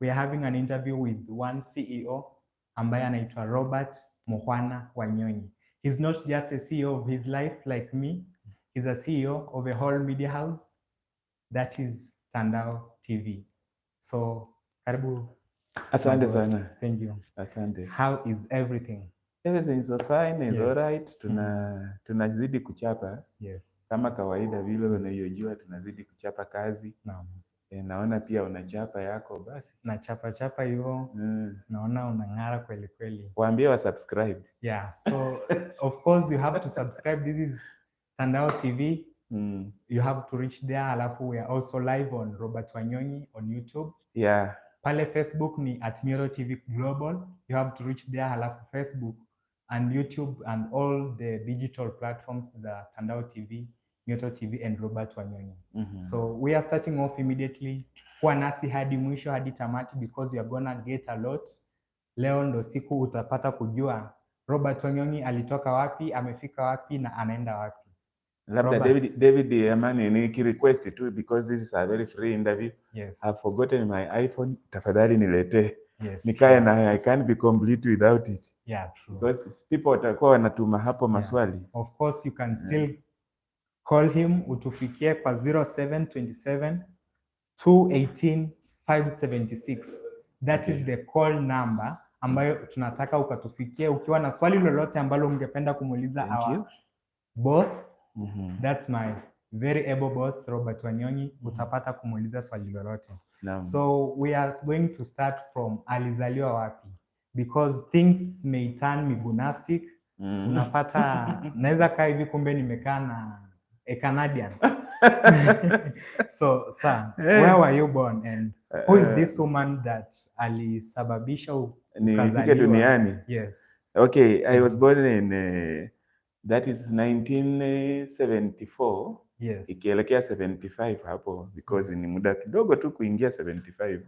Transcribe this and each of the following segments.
we are having an interview with one CEO ambaye anaitwa Robert Mohwana Wanyonyi. He's not just a CEO of his life like me. He's a CEO of a whole media house that is Tandao TV. So, karibu. Asante sana. Thank you. Asante. How is everything? Everything is fine, is Yes. all right. Tunazidi kuchapa. Yes. Kama kawaida vile unayojua tunazidi kuchapa kazi. Naam. Naona pia unachapa yako basi. Na chapa hivyo. Naona unang'ara kweli kweli. Waambie wa subscribe. Yeah. So of course you have to subscribe. This is Tandao TV. You have to reach there. Alafu we are also live on Robert Wanyonyi on YouTube. Yeah. Pale Facebook ni @Miro TV Global. You have to reach there. Halafu Facebook and YouTube and all the digital platforms za Tandao TV, Miro TV and Robert Wanyonyi. So we are starting off immediately. Kuwa nasi hadi mwisho hadi tamati because you are gonna get a lot. Leo ndo siku utapata kujua Robert Wanyonyi alitoka wapi, amefika wapi na anaenda wapi. Labda David Amani ni request too because this is a very free interview. Yes. I've forgotten my iPhone. Tafadhali nilete. Yes. Nikae na I can't be complete without it. Yeah, true. Because people watakuwa wanatuma hapo maswali. Of course you can still call him utufikie kwa 0727 218 576. That is the call number ambayo tunataka ukatufikie ukiwa na swali lolote ambalo ungependa kumuuliza our boss. That's my very able boss Robert Wanyonyi. Utapata kumuuliza swali lolote. So we are going to start from alizaliwa wapi because things may turn migunastic. Unapata naweza kaa hivi kumbe nimekaa na a Canadian. So sir, where were you born and who is this woman that alisababisha ukazaliwa duniani? Yes. Okay, I was born in that is 1974. Yes. Ikielekea 75 hapo because ni muda kidogo tu kuingia 75.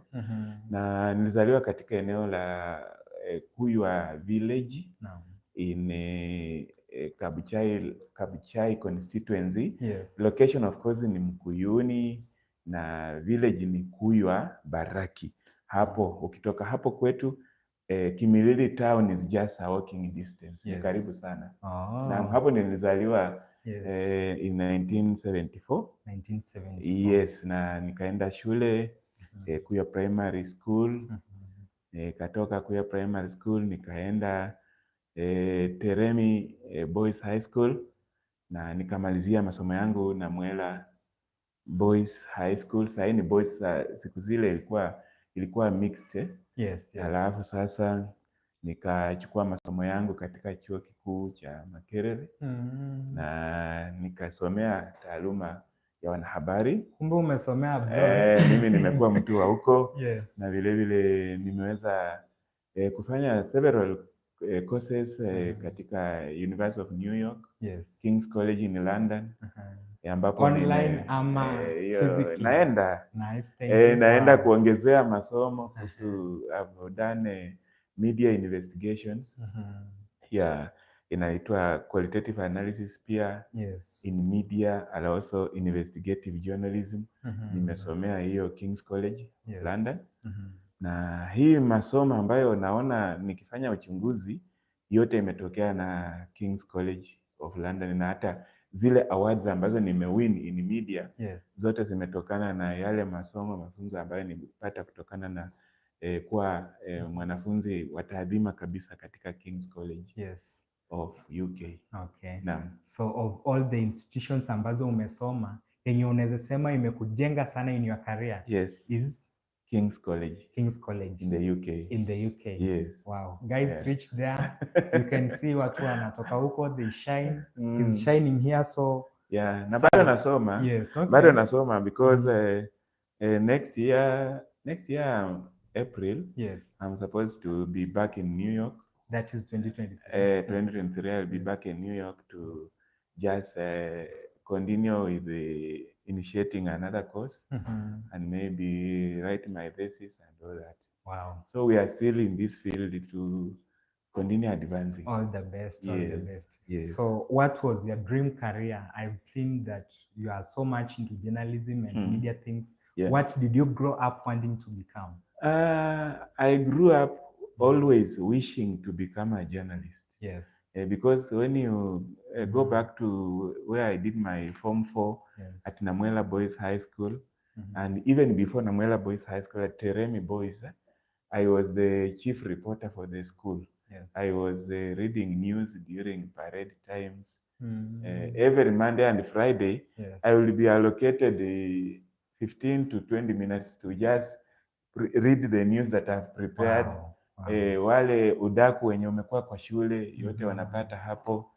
Na nilizaliwa katika eneo la Kuywa village in Kabuchai constituency. Yes. Location of course ni Mkuyuni na village ni Kuywa Baraki. Hapo ukitoka hapo kwetu Kimilili town is just a walking distance. Yes. Ni karibu sana. Na hapo nilizaliwa in 1974. 1974. Yes, na nikaenda shule Kuywa Primary School. Katoka Kuywa Primary School nikaenda Teremi Boys High School na nikamalizia masomo yangu na Mwela Boys High School. Sasa ni boys, siku zile ilikuwa mixed. Yes. Alafu sasa nikachukua masomo yangu katika chuo kikuu cha Makerere na nikasomea taaluma ya wanahabari. Kumbe umesomea abroad. Mimi nimekuwa mtu wa huko. Yes. Na vile nimeweza kufanya several courses katika University of New York. Yes. King's College in London. Ambapo online ama physically. Naenda kuongezea masomo kuhusu I've done media investigations. Inaitwa qualitative analysis pia. Yes. In media and also investigative journalism. Nimesomea hiyo King's College London. Na hii masomo ambayo naona nikifanya uchunguzi yote imetokea na King's College of London na hata zile awards ambazo nimewin in media. Yes. Zote zimetokana na yale mafunzo ambayo nimepata kutokana na kuwa mwanafunzi wa taadhima kabisa katika King's College. Yes. Of UK. Okay. Naam. So of all the institutions ambazo umesoma yenye unaweza sema imekujenga sana in your career. Yes. Is King's College. King's College. In the UK. In the UK. Yes. Wow. Guys, reach there. You can see watu wanatoka huko, they shine. He's shining here, so yeah. Na bado nasoma. Yes, okay. Bado nasoma because next year April. Yes. I'm supposed to be back in New York. That is 2023. 2023 I'll be back in New York to just continue with the initiating another course and maybe write my thesis and all that. Wow. So we are still in this field to continue advancing. All the best. Yes. All the best. Yes. So what was your dream career? I've seen that you are so much into journalism and media things. Yeah. What did you grow up wanting to become? I grew up always wishing to become a journalist. Yes. Because when you go back to where I did my Form 4 Yes. at Namuela Boys High School, Mhm. and even before Namuela Boys High School at Teremi Boys, I was the chief reporter for the school. Yes. I was reading news during parade times. Mm. Every Monday and Friday, Yes. I will be allocated 15 to 20 minutes to just read the news that I've prepared. Wow. Wow. Wale udaku wenye umekuwa kwa shule yote wanapata hapo.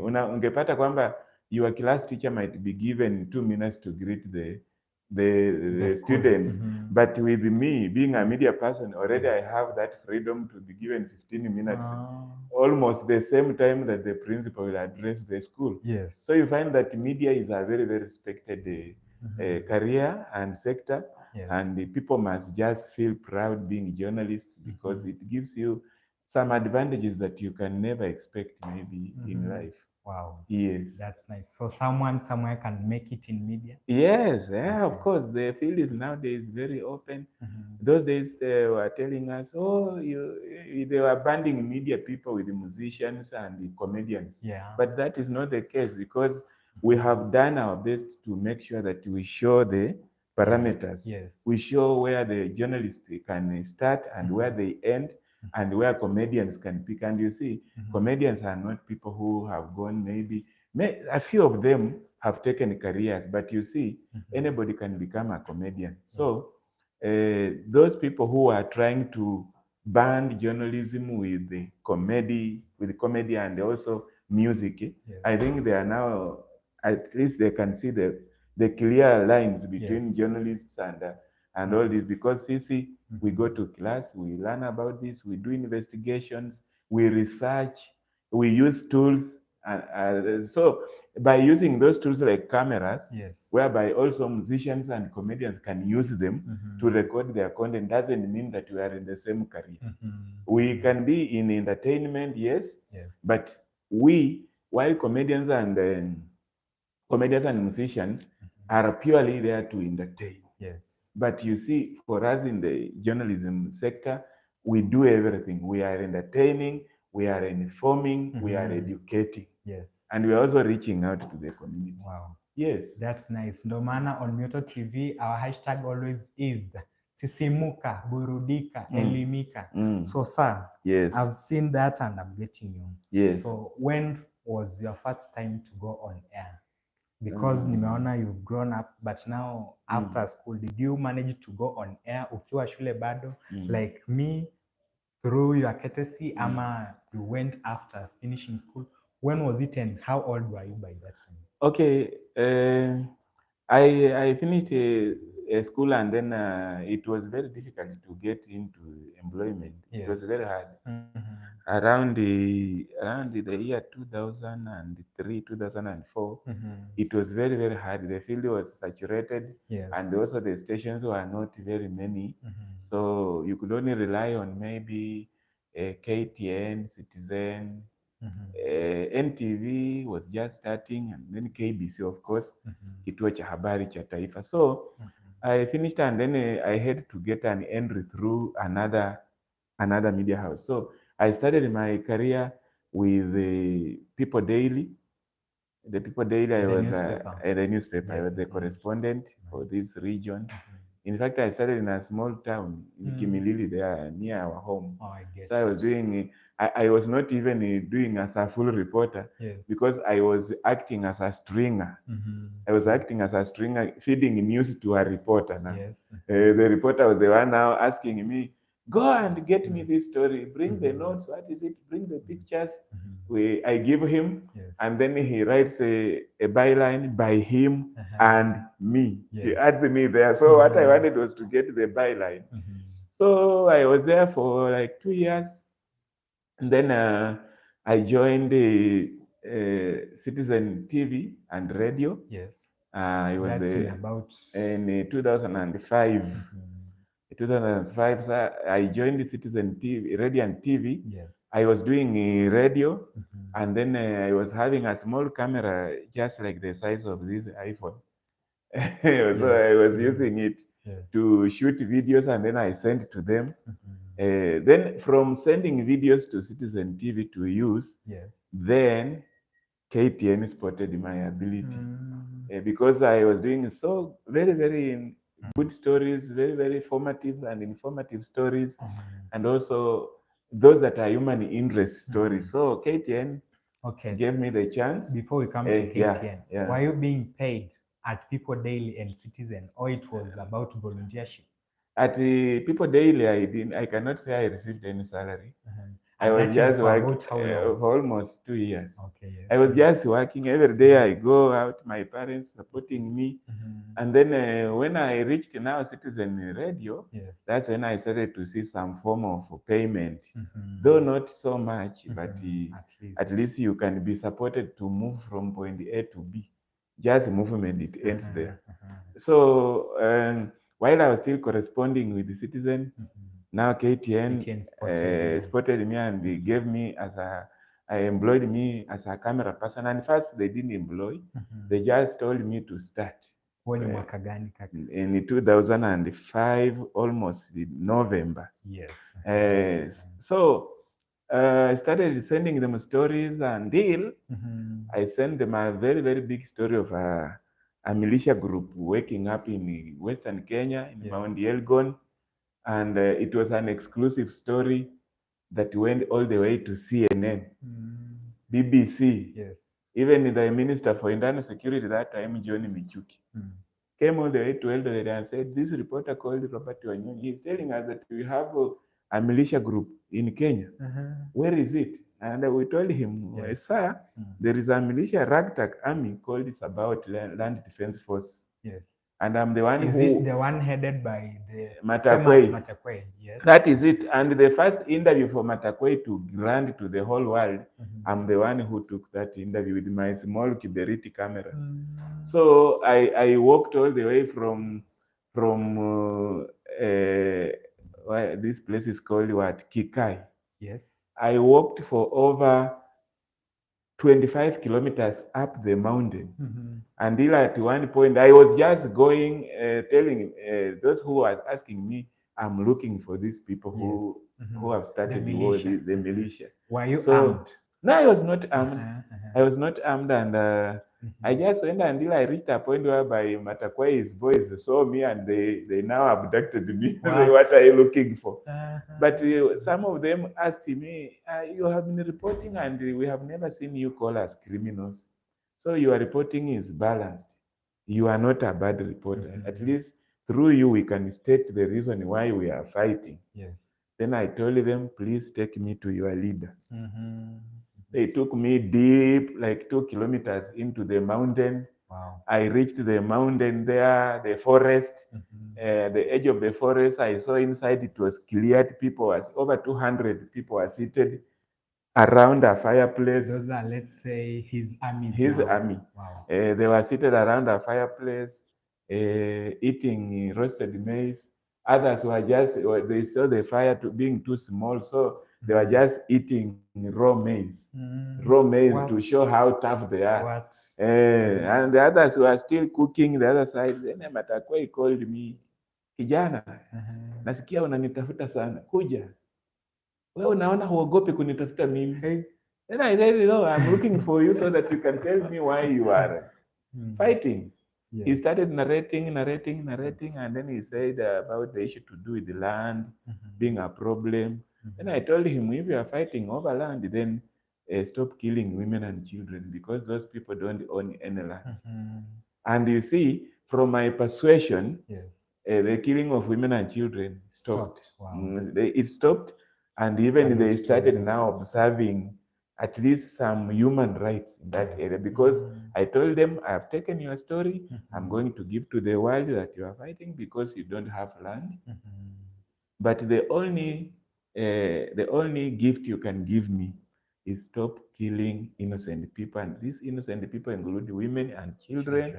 Ungepata kwamba your class teacher might be given 2 minutes to greet the students, but with me being a media person already, I have that freedom to be given 15 minutes, almost the same time that the principal will address the school. Yes. So you find that media is a very, very respected career and sector. Yes. And the people must just feel proud being journalists, because it gives you some advantages that you can never expect maybe in life. Wow. Yes. That's nice. So someone somewhere can make it in media? Yes, yeah, of course. The field is nowadays very open. Those days they were telling us, oh, they were banding media people with the musicians and the comedians. Yeah. But that is not the case, because we have done our best to make sure that we show the parameters. Yes. We show where the journalists can start and where they end, and where comedians can pick. And you see, comedians are not people who have gone maybe, a few of them have taken careers, but you see, anybody can become a comedian. So those people who are trying to band journalism with the comedy and also music, I think they are now, at least they can see the clear lines between journalists and all this, because you see, we go to class, we learn about this, we do investigations, we research, we use tools, and so by using those tools like cameras, whereby also musicians and comedians can use them to record their content, doesn't mean that we are in the same career. We can be in entertainment, yes, but while comedians and musicians are purely there to entertain. Yes. But you see, for us in the journalism sector, we do everything. We are entertaining, we are informing, we are educating. Yes. And we are also reaching out to the community. Wow. Yes. That's nice. Ndo maana on Mioto TV, our hashtag always is sisimuka, burudika, elimika. So sir, yes, I've seen that and I'm getting you. Yes. So when was your first time to go on air? Because nimeona you've grown up, but now after school, did you manage to go on air ukiwa shule bado? Like me, through your courtesy, ama you went after finishing school? When was it and how old were you by that time? Okay, I finished school, and then it was very difficult to get into employment. It was very hard. Around the year 2003, 2004, it was very, very hard. The field was saturated, and also the stations were not very many. So you could only rely on maybe KTN, Citizen, NTV was just starting, and then KBC, of course, kituo cha habari cha taifa. So I finished, and then I had to get an entry through another media house. So I started my career with the People Daily. The People Daily, I was the newspaper. I was the correspondent for this region. In fact, I started in a small town in Kimilili, there near our home. So I was doing, I was not even doing as a full reporter, because I was acting as a stringer. I was acting as a stringer, feeding news to a reporter. Now, the reporter was the one now asking me, go and get me this story, bring the notes, what is it, bring the pictures. I give him, and then he writes a byline by him and me. He adds me there. So what I wanted was to get the byline. So I was there for like 2 years. And then I joined the Citizen TV and radio. I was in 2005. 2005, I joined the Citizen TV, radio and TV. I was doing radio, and then I was having a small camera just like the size of this iPhone. So I was using it. Yes. to shoot videos, and then I sent to them. Mhm. Then from sending videos to Citizen TV to use, Yes. then KTN spotted my ability. Mm. Because I was doing so very, very good stories, very, very formative and informative stories, and also those that are human interest stories. So KTN Okay. gave me the chance. Before we come to Yeah, KTN, yeah. were you being paid at People Daily and Citizen, or it was about volunteership? At People Daily, I cannot say I received any salary. I And was that is just for working about how long? for almost 2 years. Okay, yes. I was just working every day. I go out, my parents supporting me. And then when I reached now Citizen Radio, Yes. that's when I started to see some form of payment. Though not so much, but at least you can be supported to move from point A to B. Just movement, it ends there. So while I was still corresponding with the Citizen, now KTN spotted me and they gave me I employed me as a camera person. And first they didn't employ, they just told me to start. In 2005, almost in November. Yes. So I started sending them stories until I sent them a very, very big story of a militia group waking up in Western Kenya, in Mount Elgon. And it was an exclusive story that went all the way to CNN, BBC. Yes. Even the Minister for Internal Security that time, John Michuki, came all the way to Eldoret and said, this reporter called Robert Wanyonyi is telling us that we have a militia group in Kenya. Where is it? And we told him, sir, there is a militia ragtag army called Sabaot Land Defense Force. Yes. And I'm the one Is it the one headed by the Matakwei. famous Matakwei? Yes. That is it. And the first interview for Matakwei to grant to the whole world, I'm the one who took that interview with my small Kiberiti camera. So I walked all the way from this place is called what? Kikai. Yes. I walked for over 25 kilometers up the mountain. Until at one point, I was just going, telling those who were asking me, I'm looking for these people who have started the war, the militia. Were you armed? No, I was not armed. I was not armed, and I just went until I reached a point whereby Matakwei's boys saw me and they now abducted me. What are you looking for? But some of them asked me, you have been reporting and we have never seen you call us criminals. So your reporting is balanced. You are not a bad reporter. At least through you, we can state the reason why we are fighting. Yes. Then I told them, please take me to your leader. They took me deep, like 2 kilometers into the mountain. Wow. I reached the mountain there, the forest, the edge of the forest. I saw inside it was cleared. Over 200 people were seated around a fireplace. Those are, let's say, his army. His army. Wow. They were seated around a fireplace, eating roasted maize. Others were they saw the fire being too small, so they were just eating raw maize. Raw maize to show how tough they are. And the others were still cooking the other side. Then Matakwei called me, kijana, nasikia unanitafuta sana, kuja. Wewe unaona huogopi kunitafuta mimi? Then I said, I'm looking for you so that you can tell me why you are fighting. Yes. He started narrating, and then he said about the issue to do with the land being a problem. Then I told him, if you are fighting over land, then stop killing women and children because those people don't own any land. And you see, from my persuasion, the killing of women and children stopped. Wow. It stopped, and even they started now observing at least some human rights in that area because I told them, I have taken your story, I'm going to give to the world that you are fighting because you don't have land. But the only gift you can give me is stop killing innocent people. And these innocent people include women and children.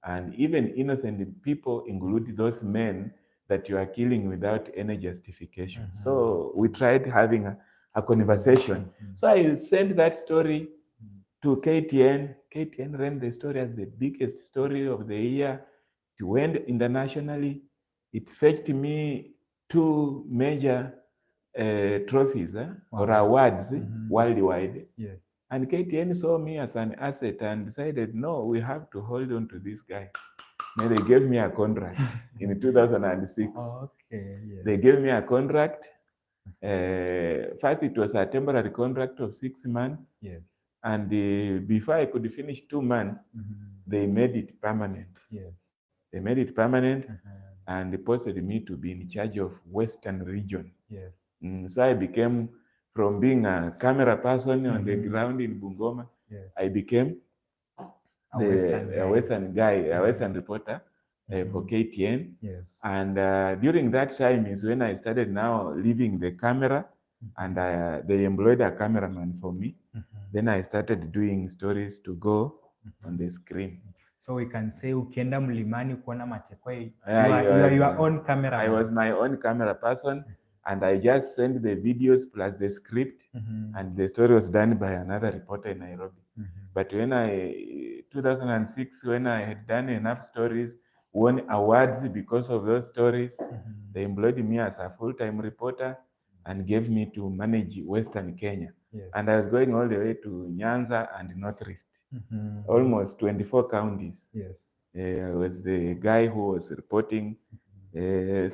And even innocent people include those men that you are killing without any justification. So we tried having a conversation. So I sent that story to KTN. KTN ran the story as the biggest story of the year. It went internationally. it fetched me 2 major trophies or Wow. awards worldwide. Yes. And KTN saw me as an asset and decided, no, we have to hold on to this guy. And they gave me a contract in 2006. Okay. Yes. They gave me a contract. First, it was a temporary contract of 6 months. Yes. And before I could finish 2 months, they made it permanent. Yes. They made it permanent and they posted me to be in charge of Western region. Yes. So I became, from being a camera person on the ground in Bungoma, Yes. I became a Western guy, a Western reporter for KTN. Yes. And during that time is when I started now leaving the camera, and they employed a cameraman for me. Then I started doing stories to go on the screen. So we can say ukienda mlimani kuona Matekwei, Yeah, you are your own cameraman. I was my own camera person, and I just sent the videos plus the script, and the story was done by another reporter in Nairobi. But when 2006, when I had done enough stories, won awards because of those stories, they employed me as a full-time reporter and gave me to manage Western Kenya. Yes. And I was going all the way to Nyanza and North Rift, almost 24 counties. Yes. I was the guy who was reporting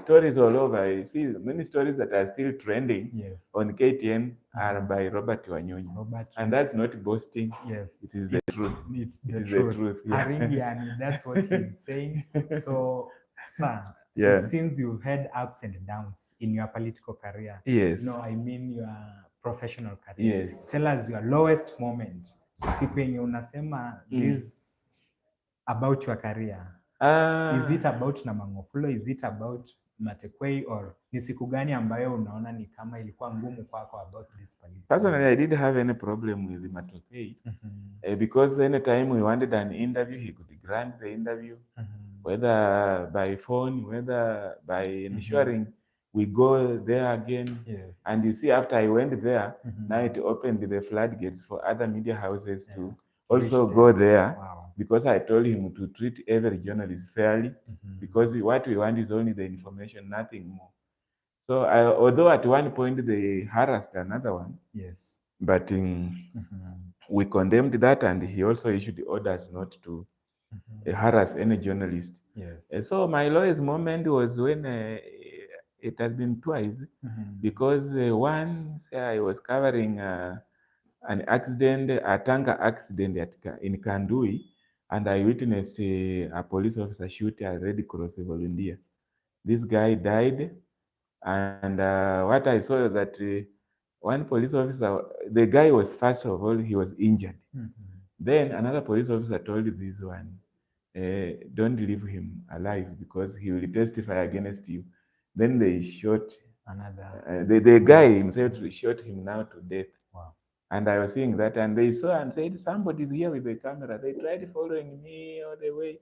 stories all over. I see many stories that are still trending on KTN are by Robert Wanyonyi. And that's not boasting. Yes. It is the truth. It's the truth. Yeah. Haringiani, that's what he's saying. So, sir, Yeah. it seems you had ups and downs in your political career. Yes. No, I mean your professional career. Yes. Tell us your lowest moment. Siku yenye unasema this about your career. Is it about Namang'ofulo? Is it about Matekwei? Or ni siku gani ambayo unaona ni kama ilikuwa ngumu kwako about this political? Personally, I didn't have any problem with Matekwei because anytime we wanted an interview, he could grant the interview, whether by phone, whether by ensuring we go there again. Yes. And you see, after I went there, now it opened the floodgates for other media houses to also go there. Wow. Because I told him to treat every journalist fairly, because what we want is only the information, nothing more. So although at one point they harassed another one, yes, but we condemned that, and he also issued orders not to harass any journalist. Yes. So my lowest moment was when it has been twice, because once I was covering an accident, a tanker accident in Kandui, and I witnessed a police officer shoot a Red Cross volunteer. This guy died, and what I saw was that one police officer, the guy was, first of all, he was injured. Then another police officer told this one, don't leave him alive because he will testify against you. Then they shot another. The guy himself shot him now to death. Wow. And I was seeing that, and they saw and said, somebody's here with the camera. They tried following me all the way.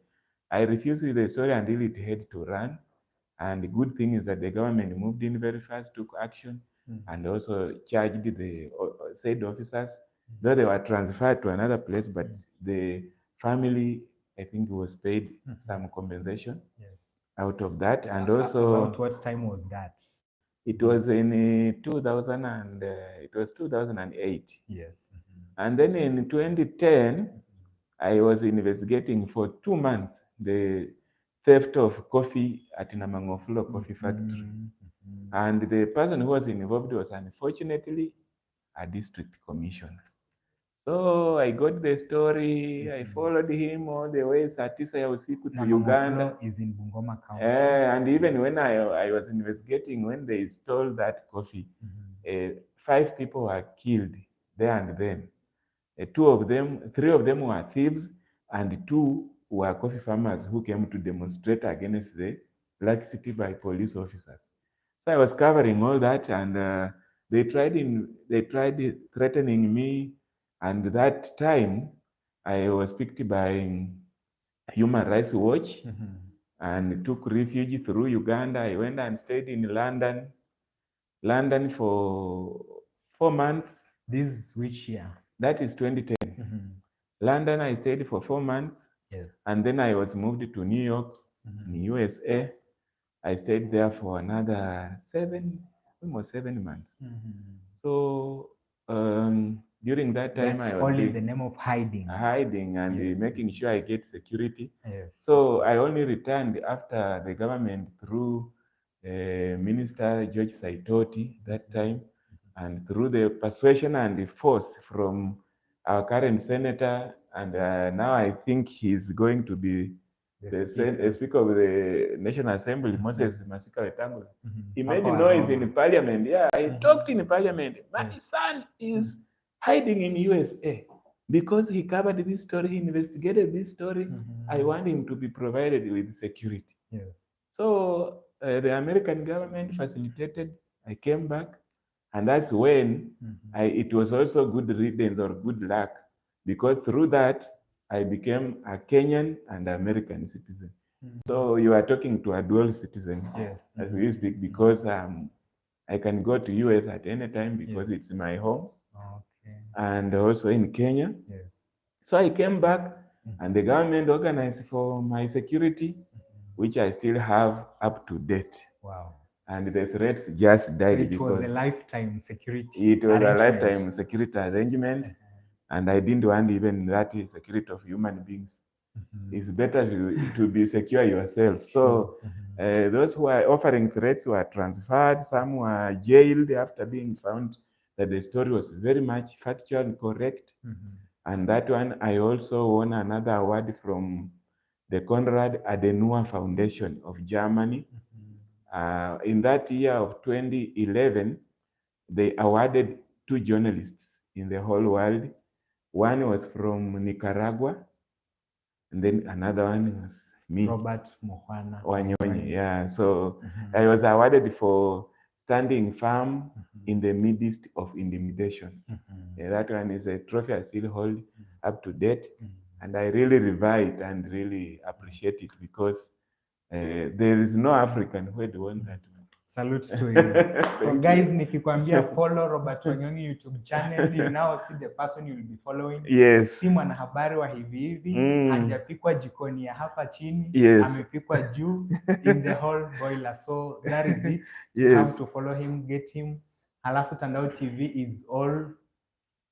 I refused with the story until it had to run. And the good thing is that the government moved in very fast, took action, and also charged the said officers, though they were transferred to another place, but the family, I think, was paid some compensation out of that. And also, about what time was that? It was in 2008. Yes. And then in 2010, I was investigating for 2 months the theft of coffee at Namang'ofulo Coffee Factory. And the person who was involved was unfortunately a district commissioner. So I got the story, I followed him all the way saa tisa ya usiku to Uganda. Is in Bungoma County. And even when I was investigating, when they stole that coffee, 5 people were killed there and then. 3 of them were thieves, and 2 were coffee farmers who came to demonstrate against the laxity by police officers. So I was covering all that, and they tried threatening me. And that time, I was picked by Human Rights Watch and took refuge through Uganda. I went and stayed in London for 4 months. This which year? That is 2010. London, I stayed for 4 months. Yes. And then I was moved to New York, in USA. I stayed there for another almost 7 months. So during that time, That's I all was in the name of hiding. hiding and Yes. making sure I get security. Yes. So I only returned after the government through Minister George Saitoti that time, and through the persuasion and the force from our current senator, and now I think he's going to be the Speaker of the National Assembly, Moses Masika Wetangula. He made noise in Parliament. Yeah, I talked in Parliament. My son is hiding in USA because he covered this story, he investigated this story. I want him to be provided with security. Yes. So the American government facilitated. I came back, and that's when it was also good riddance or good luck, because through that I became a Kenyan and American citizen. So you are talking to a dual citizen, Yes. as we speak, because I can go to US at any time because Yes. it's my home, Okay. and also in Kenya. Yes. So I came back, and the government organized for my security, which I still have up to date. Wow. And the threats just died. So it because was a lifetime security it was arrangement. a lifetime security arrangement, and I didn't want even that security of human beings. It's better to be secure yourself. So those who are offering threats were transferred. Some were jailed after being found that the story was very much factual and correct. And that one, I also won another award from the Konrad Adenauer Foundation of Germany. In that year of 2011, they awarded 2 journalists in the whole world. One was from Nicaragua, and then another one was me, Robert Muhwana Wanyonyi. Yeah, so I was awarded for standing firm in the midst of intimidation. That one is a trophy I still hold up to date, and I really revere it and really appreciate it, because there is no African who had won that one. Salute to you. So guys, nikikwambia follow Robert Wanyonyi YouTube channel, you now see the person you will be following. Yes. Si mwanahabari wa hivi hivi, hajapikwa jikoni ya hapa chini, Yes. amepikwa juu in the whole boiler. So that is it. Yes. You have to follow him, get him. Halafu Tandao TV is all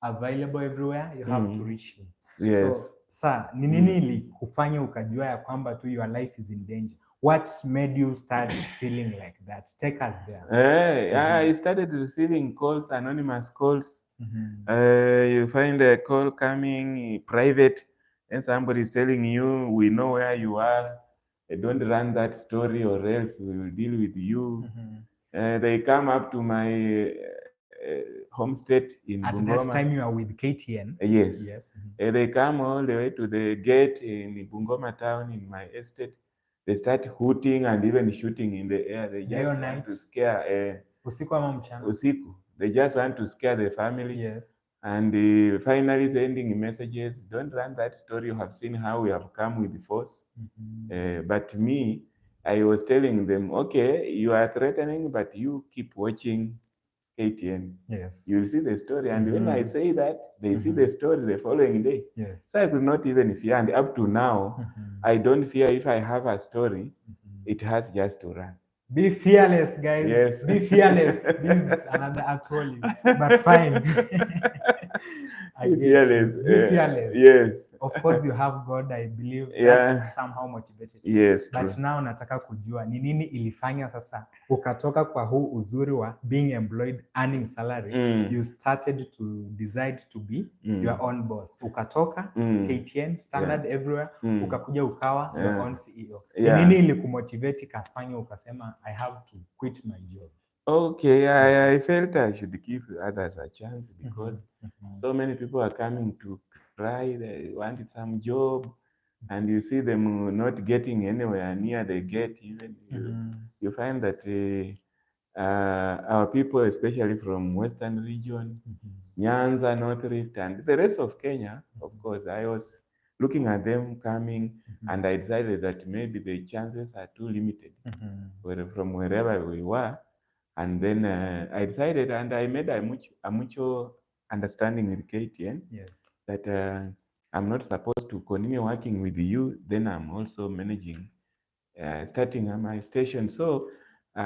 available everywhere. You have to reach him. Yes. So, sir, ni nini ilikufanya ukajua ya kwamba tu your life is in danger? What made you start feeling like that? Take us there. I started receiving calls, anonymous calls. You find a call coming private, and somebody is telling you, we know where you are. Don't run that story or else we will deal with you. They come up to my home state in At Bungoma. that time you are with KTN? Yes. Yes. They come all the way to the gate in Bungoma town in my estate. They start hooting and even shooting in the air. They just want to scare. Usiku ama mchana? Usiku. They just want to scare the family. Yes. And finally sending messages, don't run that story. You have seen how we have come with force. But me, I was telling them, okay, you are threatening, but you keep watching KTN. Yes. You'll see the story. And when I say that, they see the story the following day. Yes. So I could not even fear. And up to now, I don't fear. If I have a story, it has just to run. Be fearless, guys. Yes. Be fearless. This is another acronym, but fine. I get fearless. You. Be fearless. Yes. Of course you have God, I believe. Yeah. That somehow motivated. Yes. But true. now nataka kujua ni nini ilifanya sasa ukatoka kwa huu uzuri wa being employed, earning salary. You started to decide to be your own boss. Ukatoka KTN, standard everywhere, ukakuja ukawa your own CEO. Ni nini ilikumotivate ikafanya ukasema I have to quit my job? Okay, I felt I should give others a chance, because so many people are coming to cry, they wanted some job, and you see them not getting anywhere near they get. Even you find that our people, especially from Western region, Nyanza, North Rift, and the rest of Kenya, of course, I was looking at them coming, and I decided that maybe the chances are too limited from wherever we were. And then I decided, and I made a mutual understanding with KTN that I'm not supposed to continue working with you. Then I'm also managing starting my station. So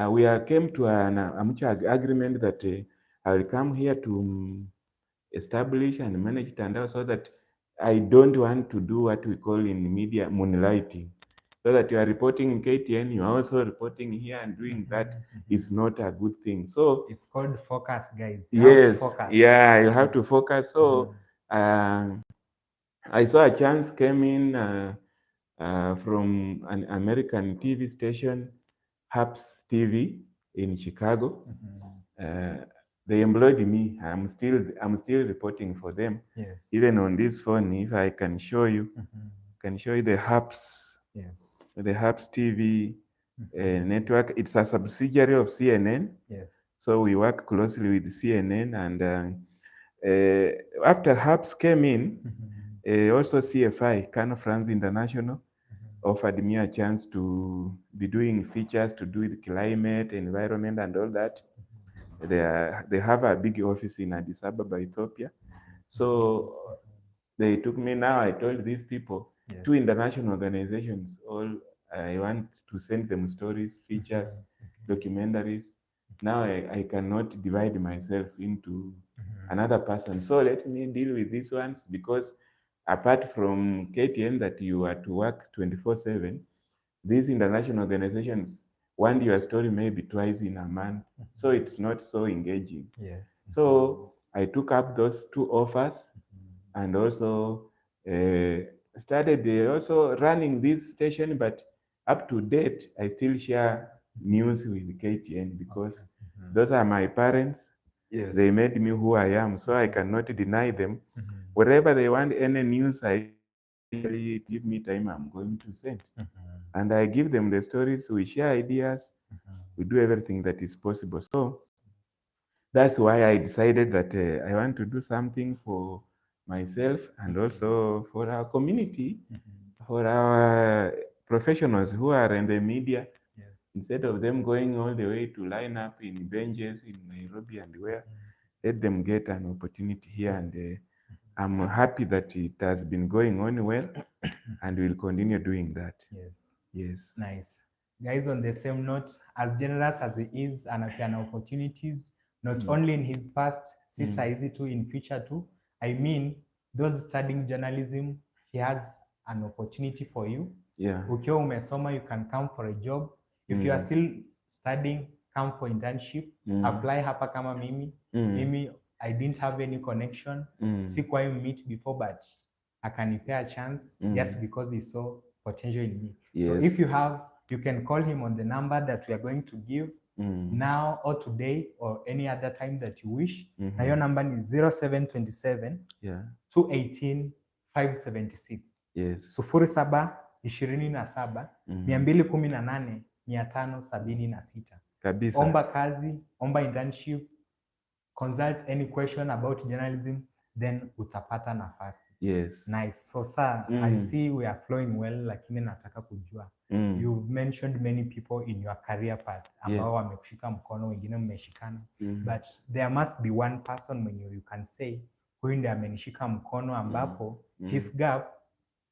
we came to a mutual agreement that I will come here to establish and manage Tandao, so that I don't want to do what we call in media moonlighting. So that you are reporting in KTN, you are also reporting here and doing that is not a good thing. So it's called focus, guys. You have to yes, focus. yeah, you have to focus. So I saw a chance came in from an American TV station, Hubs TV in Chicago. They employed me. I'm still reporting for them. Yes. Even on this phone, if I can show you, can show you the Hubs, Yes. the Hubs TV network. It's a subsidiary of CNN. Yes. So we work closely with CNN, and after Hubs came in, also CFI, Kano France International, offered me a chance to be doing features to do with climate, environment, and all that. They have a big office in Addis Ababa, Ethiopia. So they took me. Now I told these people, two international organizations, all I want to send them stories, features, documentaries. Now I cannot divide myself into another person. So let me deal with these ones, because apart from KTN that you are to work 24/7, these international organizations want your story maybe twice in a month. So it's not so engaging. Yes. So I took up those two offers, and also started also running this station. But up to date, I still share news with KTN, because those are my parents. Yes. They made me who I am, so I cannot deny them. Wherever they want any news, I usually give me time, I'm going to send. And I give them the stories, we share ideas, we do everything that is possible. So that's why I decided that I want to do something for myself and also for our community, for our professionals who are in the media. Yes. Instead of them going all the way to line up in benches in Nairobi and where, let them get an opportunity here. And I'm happy that it has been going on well, and we'll continue doing that. Yes. Yes. Nice. Guys, on the same note, as generous as he is, anapeana opportunities, not only in his past, si saizi too, in future too. I mean, those studying journalism, he has an opportunity for you. Yeah. Ukiwa umesoma, you can come for a job. If you are still studying, come for internship. Apply hapa kama mimi. Mimi, I didn't have any connection. Sikuwahi meet before, but akanipea a chance just because he saw potential in me. Yes. So if you have, you can call him on the number that we are going to give now or today or any other time that you wish. Na hiyo number ni 0727 218 576. Yes. 0727 218 576. Kabisa. Omba kazi, omba internship, consult any question about journalism, then utapata nafasi. Yes. Nice. So sir, I see we are flowing well, lakini nataka kujua. You mentioned many people in your career path ambao wamekushika mkono, wengine mmeshikana. But there must be one person when you can say, huyu ndiye amenishika mkono ambapo his gap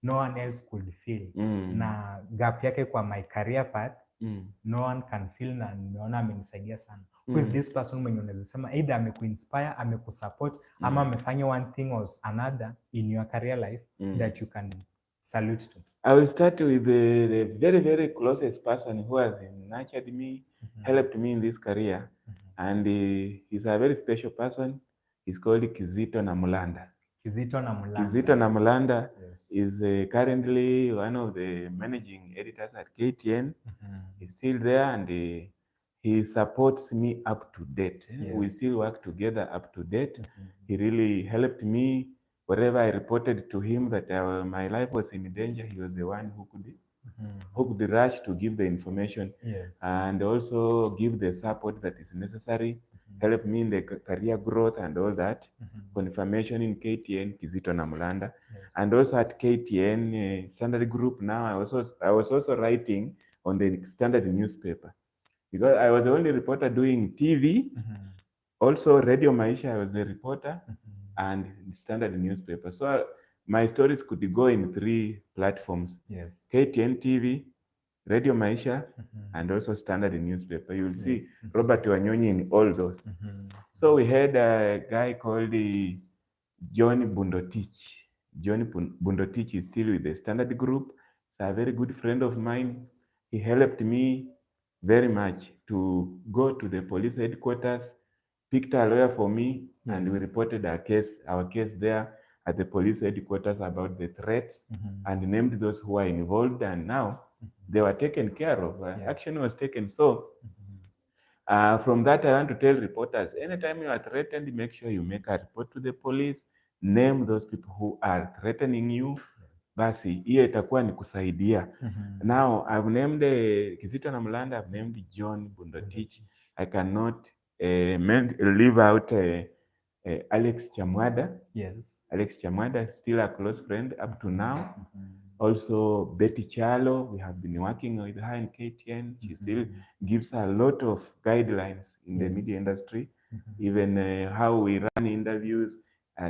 no one else could fill. Na gap yake kwa my career path no one can feel, na nimeona amenisaidia sana. Who is this person mwenye unaweza sema either amekuinspire, amekusupport, ama amefanya one thing or another in your career life that you can salute to? I will start with the very, very closest person who has nurtured me, helped me in this career. And he's a very special person. He's called Kizito Namulanda. Kizito Namulanda. Kizito Namulanda is currently one of the managing editors at KTN. He's still there, and he supports me up to date. We still work together up to date. He really helped me. Wherever I reported to him that my life was in danger, he was the one who could rush to give the information and also give the support that is necessary, help me in the career growth and all that. Confirmation in KTN, Kizito Namulanda. And also at KTN Standard Group now, I was also writing on the Standard newspaper, because I was the only reporter doing TV. Also Radio Maisha, I was the reporter, and Standard newspaper. So my stories could go in 3 platforms. KTN TV, Radio Maisha, and also Standard newspaper. You will see Robert Wanyonyi in all those. So we had a guy called John Bundotich. John Bundotich is still with the Standard Group. He's a very good friend of mine. He helped me very much to go to the police headquarters, picked a lawyer for me, and we reported our case there at the police headquarters about the threats and named those who are involved, and now they were taken care of. Action was taken. So from that, I want to tell reporters, anytime you are threatened, make sure you make a report to the police, name those people who are threatening you. Basi, hiyo itakuwa ni kusaidia. Now, I've named Kizito na Mlanda, I've named John Bundotich. I cannot leave out Alex Chamwada. Yes. Alex Chamwada is still a close friend up to now. Also, Betty Chalo, we have been working with her in KTN. She still gives a lot of guidelines in the media industry, even how we run interviews,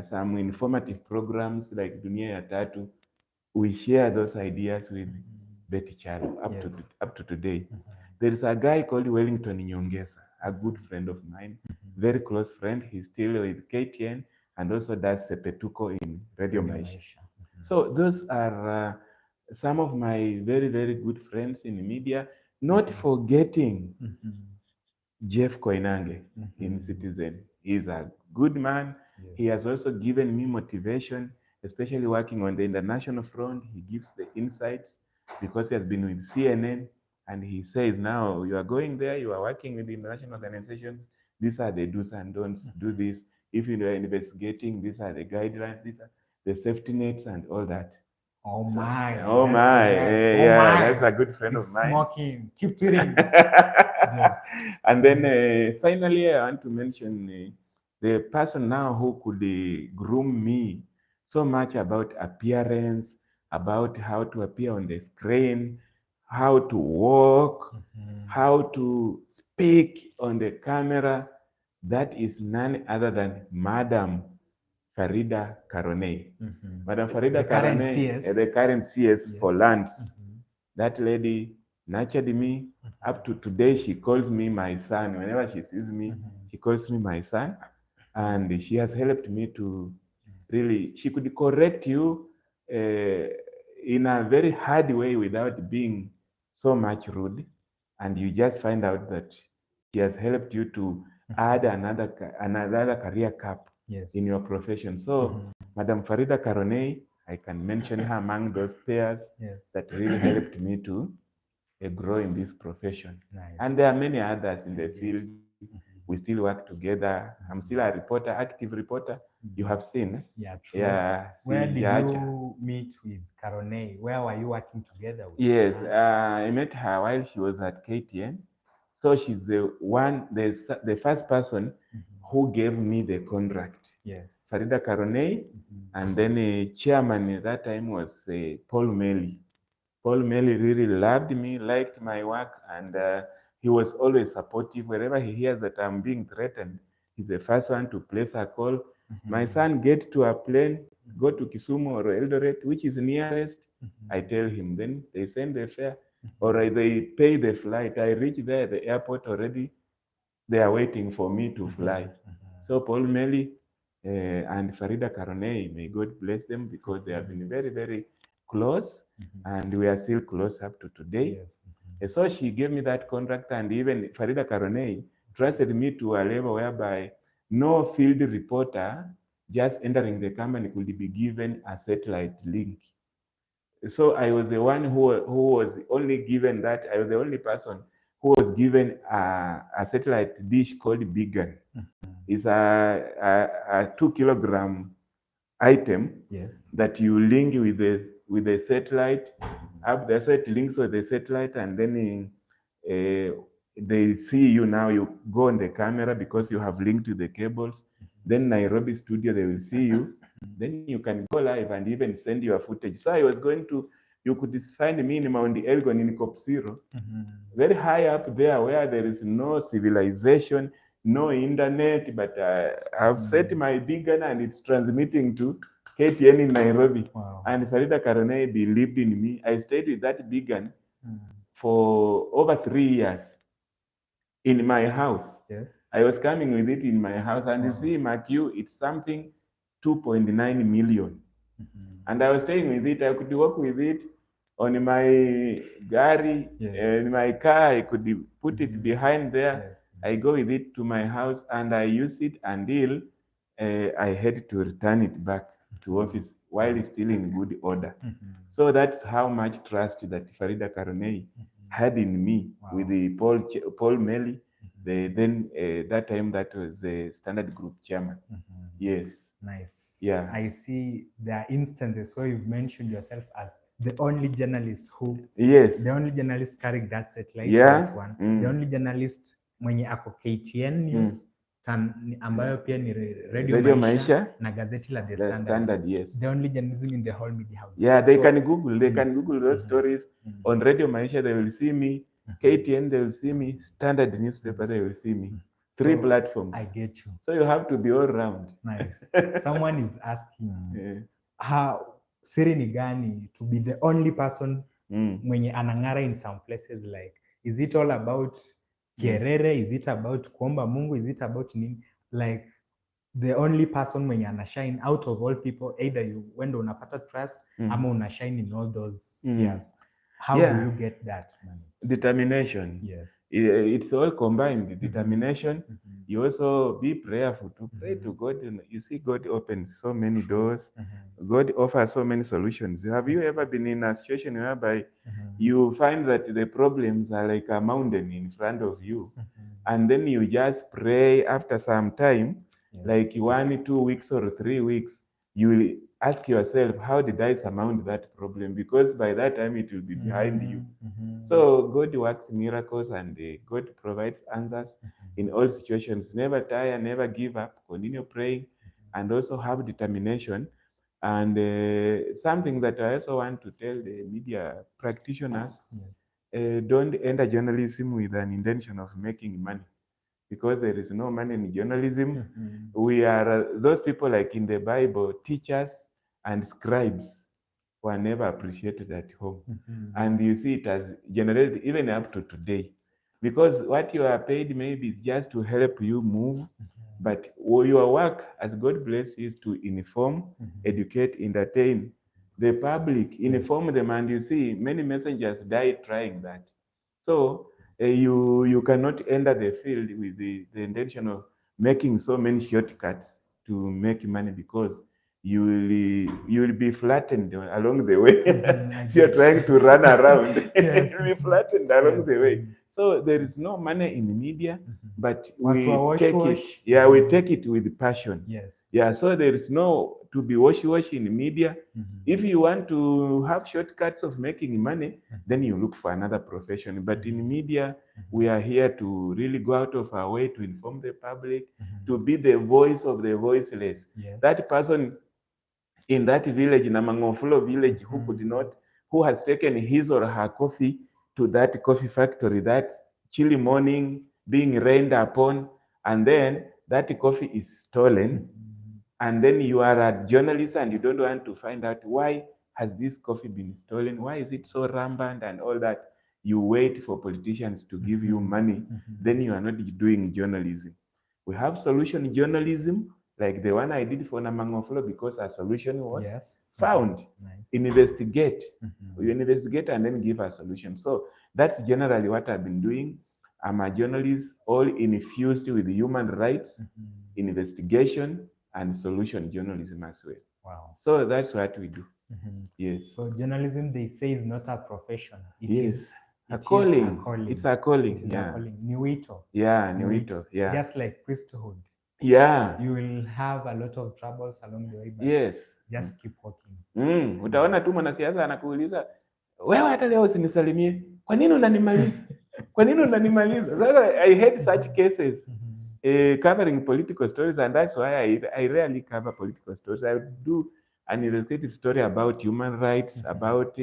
some informative programs like Dunia ya Tatu. We share those ideas with Betty Chalo up to today. There is a guy called Wellington Nyongesa, a good friend of mine, very close friend. He's still with KTN and also does Sepetuko in Radio Maisha. So those are some of my very, very good friends in the media, not forgetting Jeff Koinange in Citizen. He's a good man. He has also given me motivation, especially working on the international front. He gives the insights because he has been with CNN, and he says, now you are going there, you are working with the international organizations. These are the do's and don'ts. Do this. If you are investigating, these are the guidelines. These are the safety nets and all that. Oh my! Oh my! Yeah, that's a good friend of mine. Smoking, keep tweeting. And then finally, I want to mention the person now who could groom me so much about appearance, about how to appear on the screen, how to walk, how to speak on the camera. That is none other than Madam Farida Karonei. Madam Farida Karonei, the current CS for lands. That lady nurtured me. Up to today, she calls me my son. Whenever she sees me, she calls me my son. And she has helped me to really, she could correct you in a very hard way without being so much rude. And you just find out that she has helped you to add another career cap in your profession. So, Madam Farida Karonei, I can mention her among those pairs that really helped me to grow in this profession. And there are many others in the field. We still work together. I'm still a reporter, active reporter. You have seen. Yeah, true. Yeah. Where did you meet with Karonei? Where were you working together with? Yes, I met her while she was at KTN. So she's the first person who gave me the contract. Yes. Farida Karonei, and then a chairman at that time was Paul Melly. Paul Melly really loved me, liked my work, and he was always supportive. Wherever he hears that I'm being threatened, he's the first one to place a call. My son, get to a plane, go to Kisumu or Eldoret, which is nearest. I tell him, then they send the fare, or they pay the flight. I reach there at the airport already. They are waiting for me to fly. So Paul Melly and Farida Karonei, may God bless them, because they have been very, very close, and we are still close up to today. So she gave me that contract, and even Farida Karonei trusted me to a level whereby no field reporter just entering the company could be given a satellite link. So I was the one who was only given that. I was the only person who was given a satellite dish called Beacon. It's a 2-kilogram item that you link with the satellite. That's why it links with the satellite, and then they see you now. You go on the camera because you have linked to the cables. Then Nairobi studio, they will see you. Then you can go live and even send your footage. So I was you could find me in Mount Elgon in Kopsiro, very high up there where there is no civilization, no internet, but I've set my beacon and it's transmitting to KTN in Nairobi. And Farida Karonei believed in me. I stayed with that beacon for over 3 years in my house. Yes. I was coming with it in my house, and you see, Mark, it's something 2.9 million. And I was staying with it. I could walk with it on my gari, in my car. I could put it behind there. Yes. I go with it to my house, and I use it until I had to return it back to office while it's still in good order. So that's how much trust that Farida Karonei had in me with the Paul Melly. Then that time that was the Standard Group chairman. Yes. Nice. Yeah. I see there are instances where you've mentioned yourself as the only journalist who, Yes. the only journalist carrying that satellite. Yeah. That's one. The only journalist mwenye ako KTN News ambayo pia ni Radio Maisha na gazeti la The Standard. Yes. The only journalism in the whole media house. Yeah, they can Google those stories. On Radio Maisha, they will see me. KTN, they will see me. Standard newspaper, they will see me. 3 platforms. I get you. So you have to be all round. Nice. Someone is asking, how siri ni gani to be the only person mwenye anang'ara in some places, like, is it all about kierere? Is it about kuomba Mungu? Is it about nini? Like, the only person mwenye anashine out of all people, either you wendo unapata trust ama unashine in all those spheres. How do you get that, man? Determination. Yes. It's all combined. Determination. You also be prayerful to pray to God. And you see, God opens so many doors. God offers so many solutions. Have you ever been in a situation whereby you find that the problems are like a mountain in front of you, and then you just pray after some time, like 1, 2 weeks or 3 weeks, you will ask yourself, how did I surmount that problem? Because by that time it will be behind you. So God works miracles, and God provides answers in all situations. Never tire, never give up, continue praying, and also have determination. And something that I also want to tell the media practitioners, don't enter journalism with an intention of making money, because there is no money in journalism. We are those people, like in the Bible, teachers and scribes were never appreciated at home. And you see it has generated even up to today, because what you are paid maybe is just to help you move, but your work, as God bless you, is to inform, educate, entertain the public, inform them. And you see many messengers die trying that. So you cannot enter the field with the intention of making so many shortcuts to make money, because you will be flattened along the way. If you're trying to run around, you'll be flattened along the way. So there is no money in the media, but we take it. Yeah, we take it with passion. Yes. Yeah, so there is no to be washy-washy in the media. If you want to have shortcuts of making money, then you look for another profession. But in media, we are here to really go out of our way to inform the public, to be the voice of the voiceless. That person in that village, in Namangofulo village, who has taken his or her coffee to that coffee factory that chilly morning, being rained upon, and then that coffee is stolen. And then you are a journalist and you don't want to find out why has this coffee been stolen? Why is it so rampant and all that? You wait for politicians to give you money, then you are not doing journalism. We have solution journalism, like the one I did for Namangoflo, because a solution was found. Investigate. You investigate and then give a solution. So that's generally what I've been doing. I'm a journalist, all infused with human rights, investigation, and solution journalism as well. Wow. So that's what we do. Yes. So journalism, they say, is not a profession. It is a calling. It's a calling. It is a calling. Ni wito. Yeah, ni wito. Yeah. Just like priesthood. Yeah. You will have a lot of troubles along the way, but just keep walking. Utaona tu mwanasiasa anakuuliza, wewe hata leo usinisalimie. Kwa nini unanimaliza? Kwa nini unanimaliza? Sasa I had such cases covering political stories, and that's why I rarely cover political stories. I do an investigative story about human rights, about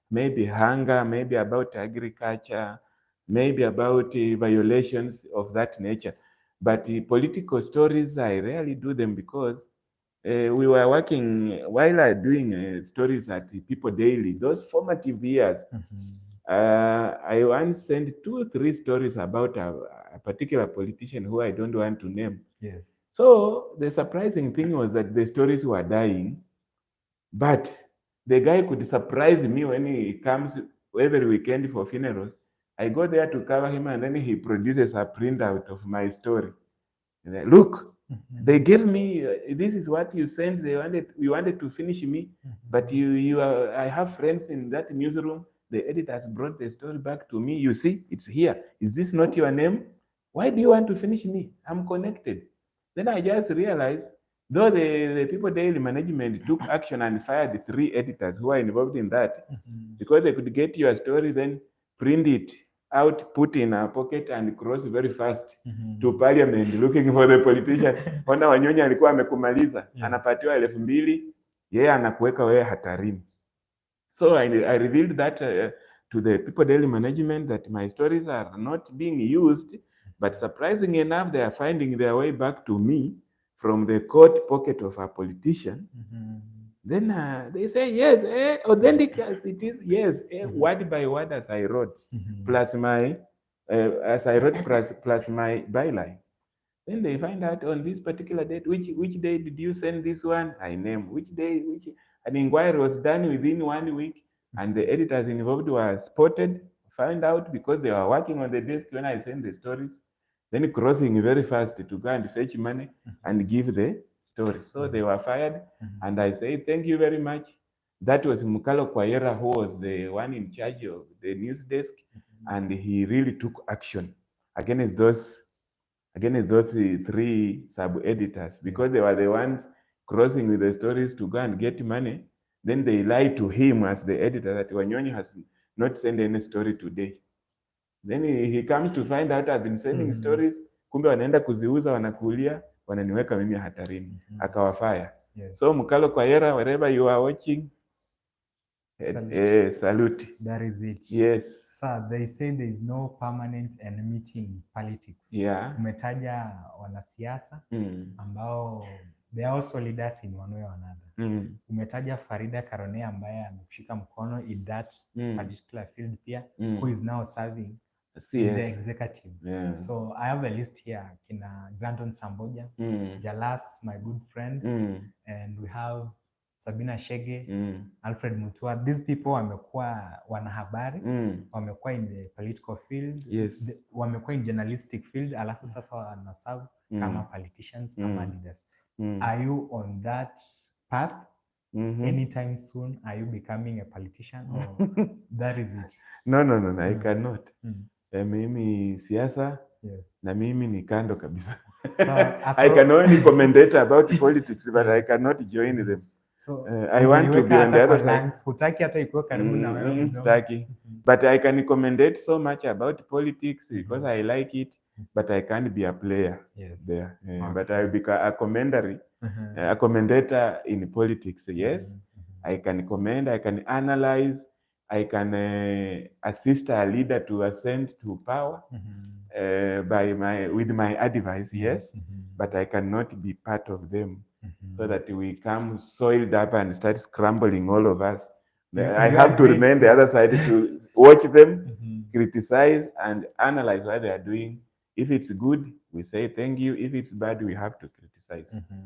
maybe hunger, maybe about agriculture, maybe about violations of that nature. But political stories, I rarely do them, because we were working while I doing stories at People Daily, those formative years. I once sent 2-3 stories about a particular politician who I don't want to name. Yes. So the surprising thing was that the stories were dying, but the guy could surprise me when he comes every weekend for funerals. I go there to cover him, and then he produces a printout of my story. And I, look, they gave me this is what you sent. You wanted to finish me, but I have friends in that newsroom. The editors brought the story back to me. You see, it's here. Is this not your name? Why do you want to finish me? I'm connected. Then I just realized, though the People Daily management took action and fired 3 editors who are involved in that, because they could get your story, then print it out, put in a pocket and cross very fast to parliament looking for the politician. Ona Wanyonyi alikuwa amekumaliza, anapatiwa 2,000, yeye anakuweka wewe hatarini. So I revealed that to the People Daily management that my stories are not being used, but surprising enough, they are finding their way back to me from the coat pocket of a politician. Then they say, yes, authentic as it is, yes, word by word as I wrote, plus my plus my byline. Then they find out on this particular date, which day did you send this one? I name which day, an inquiry was done within 1 week, and the editors involved were spotted, found out because they were working on the desk when I sent the stories, then crossing very fast to go and fetch money and give the story. So they were fired, and I say thank you very much. That was Mukalo Kwayera, who was the one in charge of the news desk, and he really took action against those 3 sub-editors, because they were the ones crossing with the stories to go and get money. Then they lied to him as the editor that Wanyonyi has not sent any story today. Then he comes to find out I've been sending stories, kumbe wanaenda kuziuza, wanakulia, wananiweka mimi hatarini. Akawafire. So Mukalo Kwayera, wherever you are watching, salute. That is it. Yes. Sir, they say there is no permanent enmity in politics. Yeah. Umetaja wanasiasa ambao they are also leaders in one way or another. Umetaja Farida Karone ambaye amekushika mkono in that particular field pia, who is now serving in the executive. Yeah. So I have a list here. Kina Granton Samboja, Jalas, my good friend, and we have Sabina Shege, Alfred Mutua. These people wamekuwa wanahabari, wamekuwa in the political field, wamekuwa in journalistic field, alafu sasa wanaserve kama politicians, kama leaders. Are you on that path? Anytime soon, are you becoming a politician, or that is it? No, I cannot. Mimi siasa, na mimi ni kando kabisa. So, I can only commentate about politics, but I cannot join them. So I want to be on the other side. Hutaki hata ikuwe karibu na wewe. Staki. But I can commentate so much about politics because I like it, but I can't be a player there. But I become a a commentator in politics. Yes, I can comment, I can analyze, I can assist a leader to ascend to power with my advice. Yes, but I cannot be part of them. So that we come soiled up and start scrambling, all of us. I have to remain the other side to watch them, criticize and analyze what they are doing. If it's good, we say thank you. If it's bad, we have to criticize.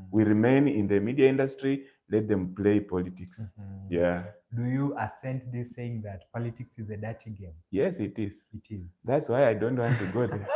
We remain in the media industry, let them play politics. Yeah. Do you assent this saying that politics is a dirty game? Yes, it is. It is. That's why I don't want to go there.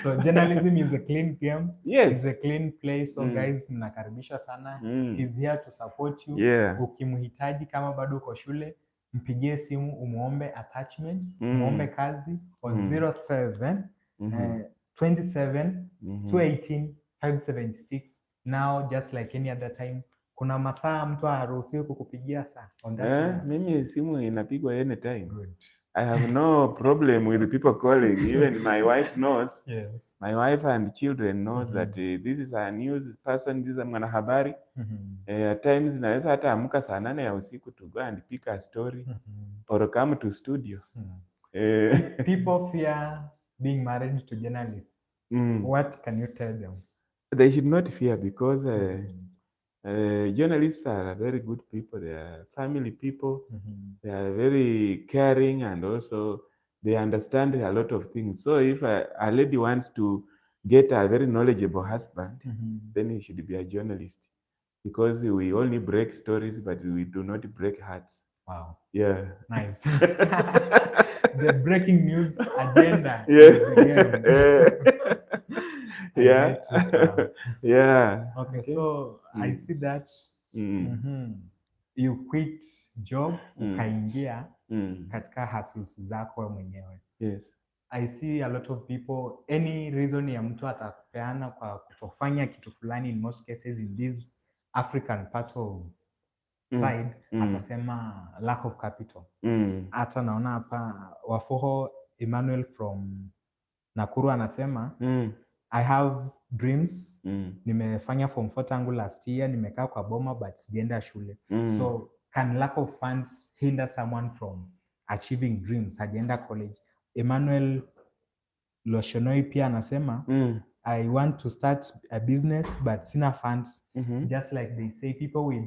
So journalism is a clean game. Yes. It's a clean place. So guys, mnakaribisha sana. He's here to support you. Yeah. Ukimhitaji kama bado uko shule, mpigie simu, umuombe attachment, umuombe kazi on 07 27 218 576. Now, just like any other time, kuna masaa mtu haruhusiwi kukupigia saa on that. Mimi simu inapigwa anytime. Good. I have no problem with people calling. Even my wife knows. Yes. My wife and children knows that this is a news person, this is a mwanahabari. At times naweza hata amka saa 8 ya usiku to go and pick a story or come to studio. People fear being married to journalists. What can you tell them? They should not fear because Journalists are very good people. They are family people. They are very caring, and also they understand a lot of things. So if a lady wants to get a very knowledgeable husband, then he should be a journalist, because we only break stories, but we do not break hearts. Wow. Yeah. Nice. The breaking news agenda Yeah. is the game. I Yeah. get you, sir. Yeah. Okay, so I see that you quit job ukaingia katika hustles zako wewe mwenyewe. Yes. I see a lot of people, any reason ya mtu atakupeana kwa kutofanya kitu fulani, in most cases in this African part of side, atasema lack of capital. Hata naona hapa Wafoho Emmanuel from Nakuru anasema I have dreams. Nimefanya form 4 tangu last year, nimekaa kwa boma but sijaenda shule. So can lack of funds hinder someone from achieving dreams? Hajaenda college. Emmanuel Loshonoi pia anasema I want to start a business but sina funds. Just like they say, people with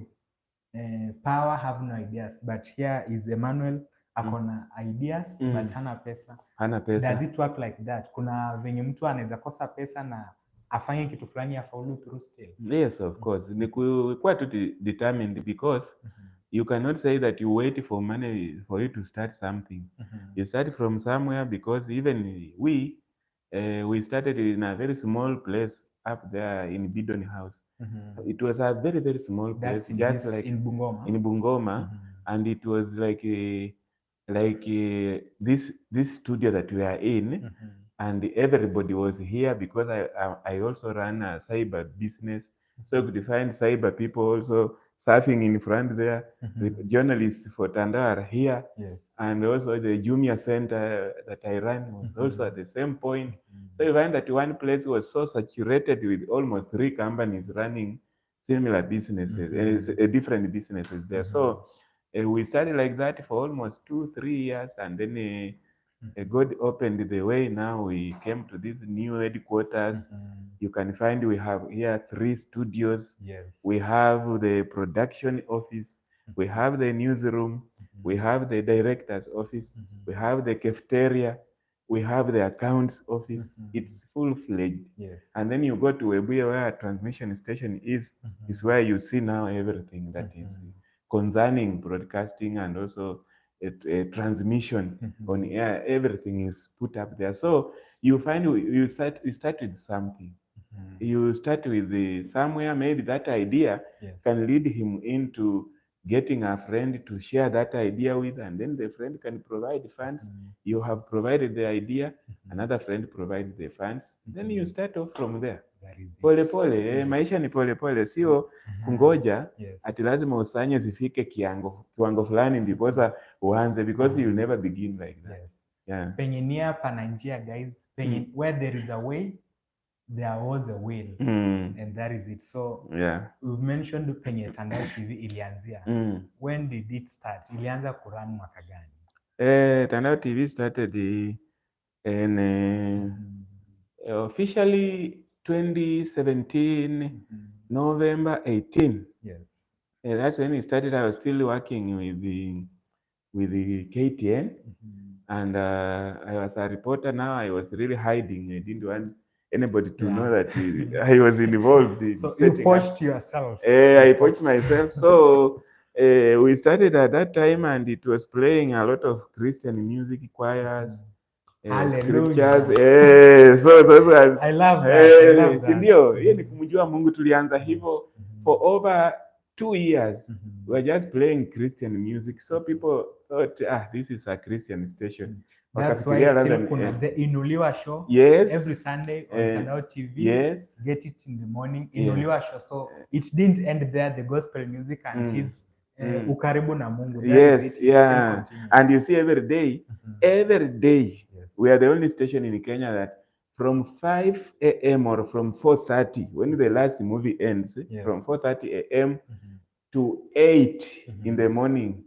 power have no ideas, but here is Emmanuel akona ideas but hana pesa. Hana pesa. Does it work like that? Kuna venye mtu anaweza kosa pesa na afanye kitu fulani afaulu through still? Yes, of course. Ni kuwa tu determined, because you cannot say that you wait for money for you to start something. You start from somewhere, because even we started in a very small place up there in Bidon House. It was a very, very small place. That's in just this, like in Bungoma. In Bungoma, and it was like this studio that we are in, and everybody was here, because I also run a cyber business, so you could find cyber people also surfing in front there. The journalists for Tanda are here, Yes. and also the junior center that I ran was also at the same point. So you find that one place was so saturated with almost 3 companies running similar businesses, different businesses there. So we started like that for almost 2-3 years, and then God opened the way. Now we came to this new headquarters. You can find we have here 3 studios. Yes. We have the production office. We have the newsroom. We have the director's office. We have the cafeteria. We have the accounts office. It's full-fledged. Yes. And then you go to Webuye, where a transmission station is where you see now everything that is concerning broadcasting, and also a transmission on air. Everything is put up there. So you find you start with something. You start with somewhere, maybe that idea can lead him into getting a friend to share that idea with, and then the friend can provide funds. You have provided the idea, another friend provides the funds, then you start off from there. Pole pole, maisha ni pole pole, sio kungoja ati lazima usanye zifike kiwango fulani ndiposa uanze, because you never begin like that. Yeah. Penye nia pana njia, guys. Penye where there is a way, there was a will, and that is it. So we've mentioned penye Tandao TV ilianzia. When did it start? Ilianza kurun mwaka gani? Tandao TV started in officially 2017, November 18. Yes. That's when it started. I was still working with the KTN, and I was a reporter. Now I was really hiding. I didn't want anybody to know that I was involved in. So you poached yourself. I poached myself. So we started at that time, and it was playing a lot of Christian music, choirs, scriptures. So those were, I love that. Ndio, hiyo ni kumjua Mungu. Tulianza hivyo for over 2 years. We were just playing Christian music. So people thought, this is a Christian station. That's why still kuna the Inuliwa show every Sunday on Tandao TV. Yes. Get it in the morning. Inuliwa show. So it didn't end there, the gospel music and his ukaribu na Mungu. That is it. Still and you see every day, we are the only station in Kenya that from 5 a.m. or from 4:30, when the last movie ends, from 4:30 a.m. to 8 in the morning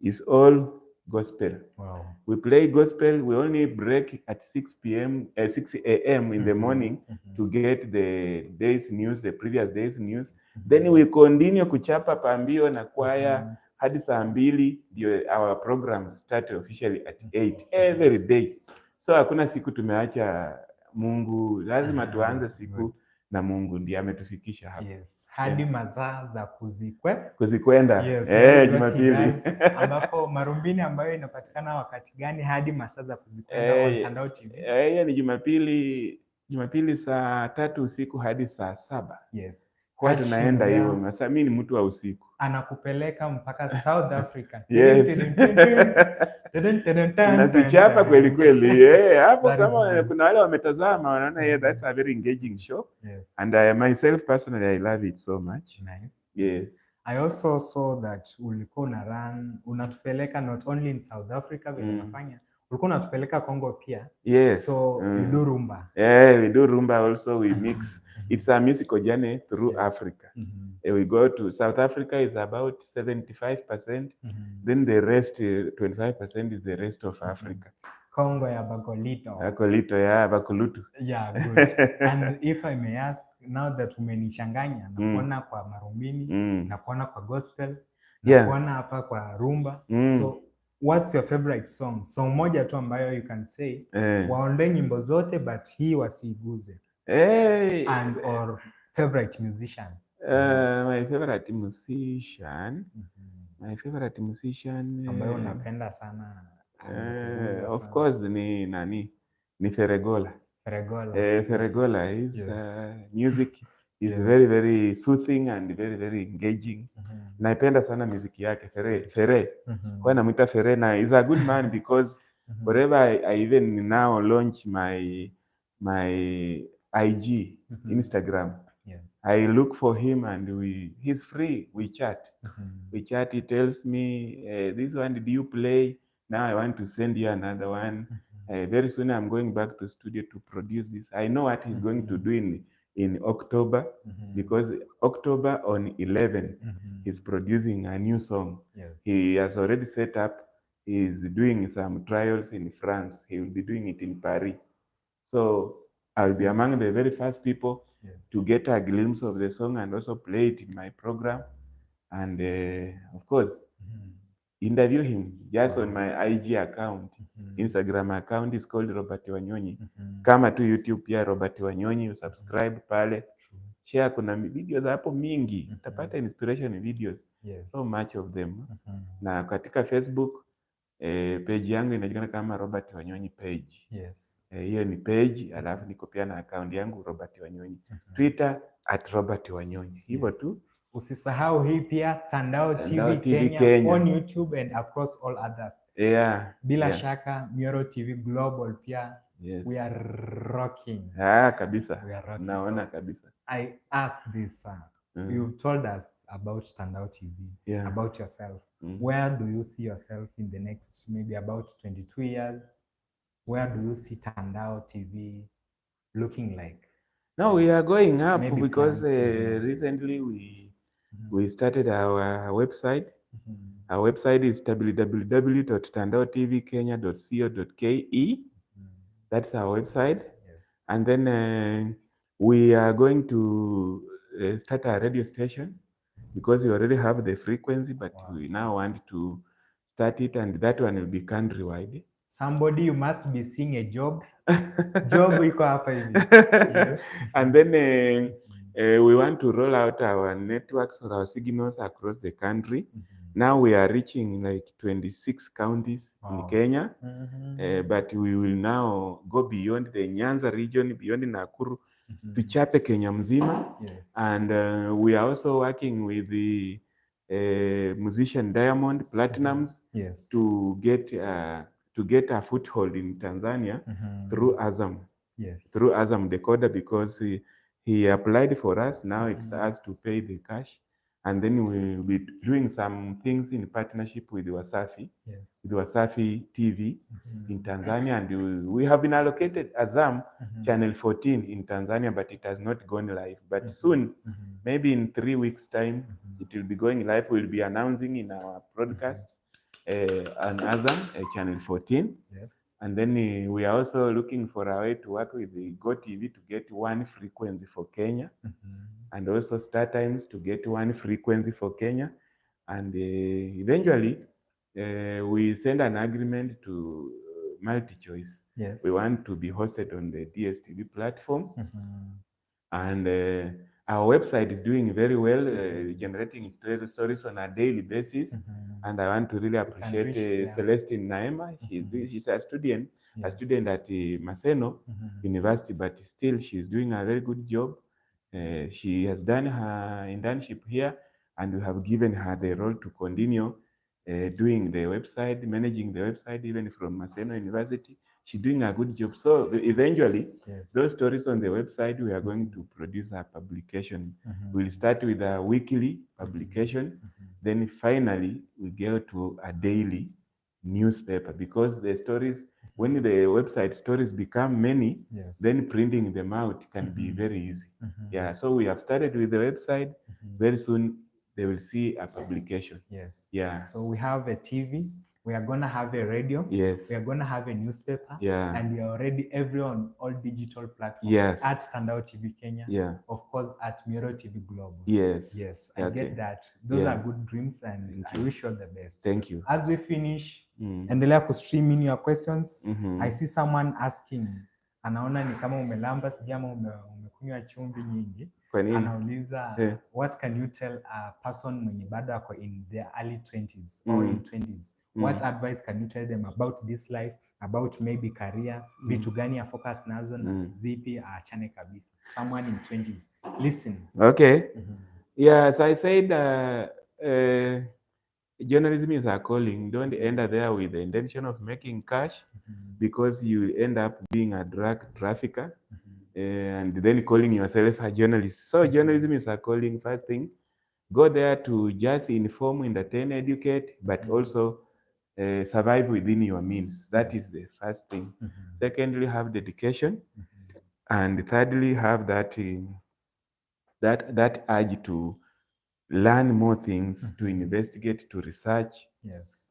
is all gospel. Wow. We play gospel. We only break at 6 p.m. 6 a.m. in the morning to get the day's news, the previous day's news. Then we continue kuchapa pambio na kwaya hadi saa 2 ndio our programs start officially at 8 every day. So hakuna siku tumeacha Mungu, lazima tuanze siku na Mungu ndiye ametufikisha hapa. Yes. Hadi masaa za kuzikwenda. Yes, Jumapili. ambapo Marumbini ambayo inapatikana wakati gani hadi masaa za kuzikwenda on Tandao TV? Hiyo ni Jumapili saa 3 usiku hadi saa 7. Yes. Kwa tunaenda hiyo. Sasa mimi ni mtu wa usiku. Anakupeleka mpaka South Africa. Yes. Tunazichapa kweli kweli. Hapo kama kuna wale wametazama wanaona that's a very engaging show. Yes. And myself personally I love it so much. Nice. Yes. I also saw that ulikuwa unatupeleka not only in South Africa vile unafanya, ulikuwa unatupeleka Congo pia. Yes. So we do rumba. We do rumba also. We mix. It's a musical journey through Africa. We go to South Africa is about 75%. Then the rest 25% is the rest of Africa. Congo ya Bakolito. Bakulutu. Yeah, good. And if I may ask, now that umenichanganya na kuona kwa Marumbini, na kuona kwa gospel, na kuona hapa kwa rumba. So what's your favorite song? Song moja tu ambayo you can say, waondoe nyimbo zote but hii wasiguze. And or favorite musician? My favorite musician. Ambayo unapenda sana. Of course ni Feregola. Feregola is music is very very soothing and very very engaging. Naipenda sana muziki yake Fere. Kwa namuita Fere na is a good man because wherever I even now launch my IG, Instagram. Yes. I look for him and he's free. We chat. We chat. He tells me, this one did you play? Now I want to send you another one. Very soon I'm going back to studio to produce this. I know what he's going to do in October because October on 11 he's producing a new song. Yes. He has already set up. He's doing some trials in France. He will be doing it in Paris. So I'll be among the very first people to get a glimpse of the song and also play it in my program. And of course, interview him just on my IG account. Instagram account is called Robert Wanyonyi. Kama tu YouTube pia Robert Wanyonyi, subscribe pale. Share, kuna videos hapo mingi. Utapata inspiration videos. So much of them. Na katika Facebook page yangu inajulikana kama Robert Wanyonyi page. Hiyo ni page, alafu niko pia na account yangu Robert Wanyonyi. Twitter @Robert Wanyonyi. Hivyo tu. Usisahau hii pia Tandao TV Kenya on YouTube and across all others. Bila shaka Mioro TV Global pia. We are rocking. Kabisa. We are rocking. Naona kabisa. I asked this you told us about Tandao TV, about yourself. Where do you see yourself in the next maybe about 22 years? Where do you see Tandao TV looking like? Now we are going up because recently we started our website. Our website is www.tandaotvkenya.co.ke. That's our website. And then we are going to start a radio station because we already have the frequency, but we now want to start it, and that one will be countrywide. Somebody, you must be seeing a job. Job iko hapa hivi. And then we want to roll out our networks or our signals across the country. Now we are reaching like 26 counties in Kenya, but we will now go beyond the Nyanza region, beyond Nakuru, tuchape Kenya mzima. And we are also working with the musician Diamond Platinums to get a foothold in Tanzania through Azam. Through Azam Decoder, because he applied for us. Now it's us to pay the cash. And then we'll be doing some things in partnership with Wasafi, with Wasafi TV in Tanzania. And we have been allocated Azam Channel 14 in Tanzania, but it has not gone live. But soon, maybe in 3 weeks' time, it will be going live. We'll be announcing in our broadcasts. on Azam, channel 14. Yes. And then we are also looking for a way to work with the Go TV to get one frequency for Kenya, and also Star Times to get one frequency for Kenya. And eventually, we send an agreement to MultiChoice. Yes. We want to be hosted on the DSTV platform. And our website is doing very well, generating stories on a daily basis. And I want to really appreciate Celestine Naema. She's a student at Maseno University, but still she's doing a very good job. She has done her internship here, and we have given her the role to continue doing the website, managing the website, even from Maseno University. She's doing a good job. So eventually, those stories on the website, we are going to produce a publication. We'll start with a weekly publication. Then finally, we go to a daily newspaper, because the stories, when the website stories become many, then printing them out can be very easy. Yeah, so we have started with the website. Very soon, they will see a publication. Yes. Yeah. So we have a TV. We are gonna have a radio. Yes. We are gonna have a newspaper. Yeah. And we are already on all digital platforms. Yes. At Tandao TV Kenya. Yeah. Of course, at Miro TV Global. Yes. Yes. I Okay. get that. Those are good dreams, and I wish you all the best. Thank you. As we finish, endelea kustream in your questions. I see someone asking, anaona ni kama umelamba, sijama umekunywa chumvi nyingi. Anauliza, what can you tell a person mwenye bado ako in their early 20s or in 20s? What advice can you tell them about this life, about maybe career, vitu gani ya focus nazo na zipi aachane kabisa? Someone in 20s. Listen. Okay. Yeah, as I said, journalism is a calling. Don't enter there with the intention of making cash, because you end up being a drug trafficker. And then calling yourself a journalist. So journalism is a calling. First thing, go there to just inform, entertain, educate, but also survive within your means. That is the first thing. Secondly, have dedication, and thirdly, have that that urge to learn more things, to investigate, to research,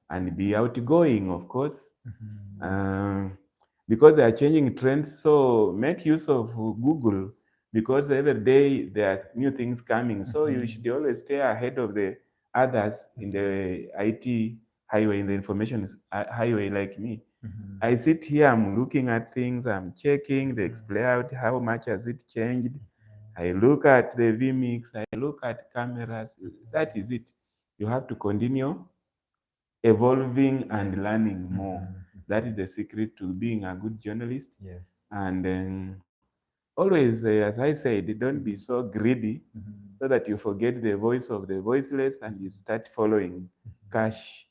and be outgoing, of course. Because they are changing trends, so make use of Google, because every day there are new things coming. So you should always stay ahead of the others in the IT highway, in the information highway, like me. I sit here, I'm looking at things, I'm checking the layout, how much has it changed. I look at the vMix, I look at cameras. That is it. You have to continue evolving and learning more. That is the secret to being a good journalist. And then always, as I said, don't be so greedy so that you forget the voice of the voiceless and you start following cash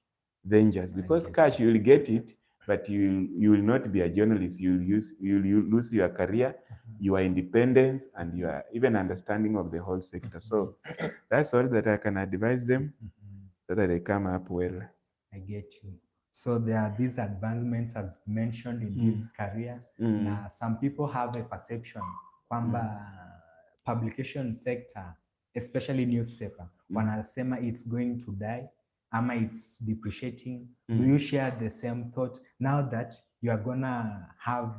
dangers. Because cash, you will get it, but you will not be a journalist. You will lose your career, your independence, and your even understanding of the whole sector. So that's all that I can advise them, so that they come up well. I get you. So there are these advancements, as mentioned, in this career. Now, some people have a perception kwamba publication sector, especially newspaper, wanasema it's going to die, ama it's depreciating. Do you share the same thought now that you are gonna have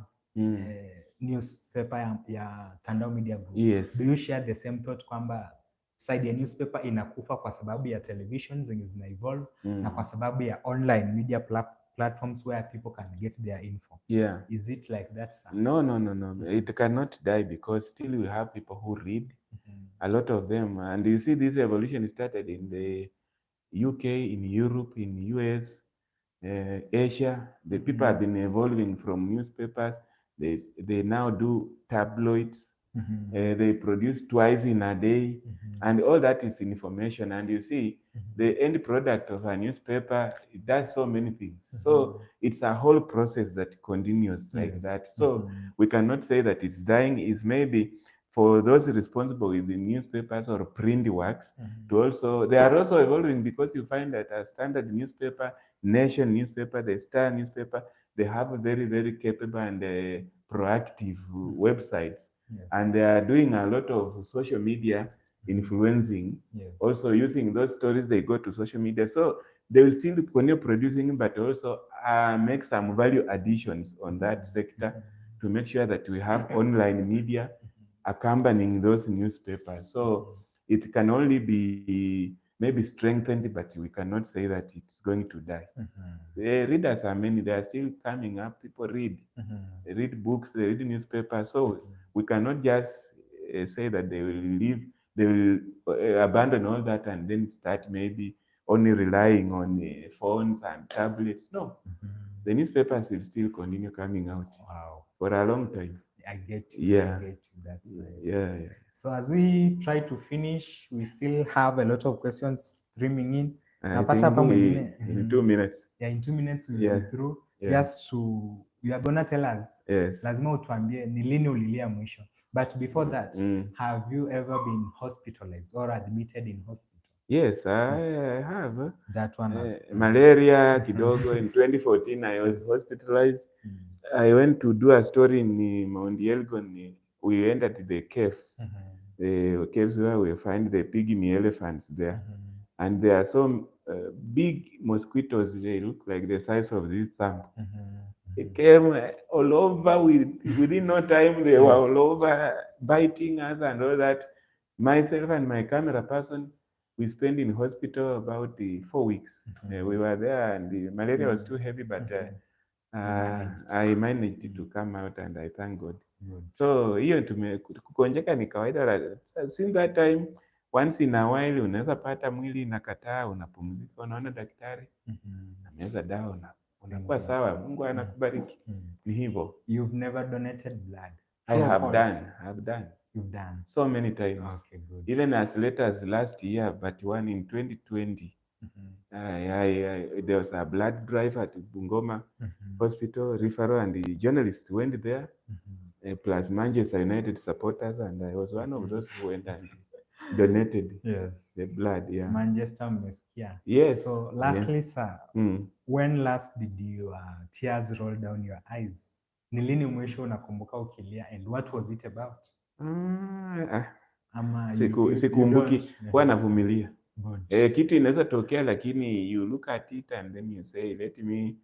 newspaper ya Tandao Media Group? Yes. Do you share the same thought kwamba side ya newspaper inakufa kwa sababu ya television zenye zina evolve na kwa sababu ya online media platforms where people can get their info? Yeah. Is it like that, sir? No. It cannot die, because still we have people who read, a lot of them. And you see, this evolution started in the UK, in Europe, in US, Asia. The people have been evolving from newspapers. They now do tabloids. They produce twice in a day, and all that is information. And you see, the end product of a newspaper, it does so many things. So it's a whole process that continues like that. So we cannot say that it's dying. It's maybe for those responsible with the newspapers or print works to also, they are also evolving, because you find that a standard newspaper, Nation newspaper, the Star newspaper, they have very, very capable and proactive websites. And they are doing a lot of social media influencing, also using those stories, they go to social media. So they will still continue producing, but also make some value additions on that sector to make sure that we have online media accompanying those newspapers. So it can only be maybe strengthened, but we cannot say that it's going to die. The readers are many, they are still coming up. People read. They read books, they read newspapers. So we cannot just say that they will leave, they will abandon all that and then start maybe only relying on phones and tablets. No, the newspapers will still continue coming out. Wow. For a long time. I get you. Yeah. I get you. That's nice. Yeah. So as we try to finish, we still have a lot of questions streaming in. I think in 2 minutes. Yeah, in 2 minutes we'll be through. Just to, you are gonna tell us. Yes. Lazima utuambie ni lini ulilia mwisho. But before that, have you ever been hospitalized or admitted in hospital? Yes, I have. That one was malaria kidogo. In 2014 I was hospitalized. I went to do a story in Mount Elgon. We entered the caves. The caves where we find the pygmy elephants there. And there are some big mosquitoes. They look like the size of this thumb. They came all over. Within no time, they were all over, biting us and all that. Myself and my camera person, we spent in hospital about 4 weeks. We were there, and the malaria was too heavy, but I managed to come out, and I thank God. So hiyo kukonjeka ni kawaida. Since that time, once in a while unaweza pata mwili inakataa, unapumzika, unaona daktari, unameza dawa, unakuwa sawa. Mungu anakubariki. Ni hivyo. You've never donated blood? I have done. You've done so many times. Okay, good. Even as late as last year, but one in 2020. There was a blood drive at Bungoma Hospital, referral, and the journalists went there, plus Manchester United supporters, and I was one of those who went and donated the blood. Yeah. Manchester umesikia. Yes. So lastly, sir, when last did your tears roll down your eyes? Ni lini mwisho unakumbuka ukilia, and what was it about? Sikumbuki, huwa navumilia. Kitu inaweza tokea, lakini you look at it and then you say, let me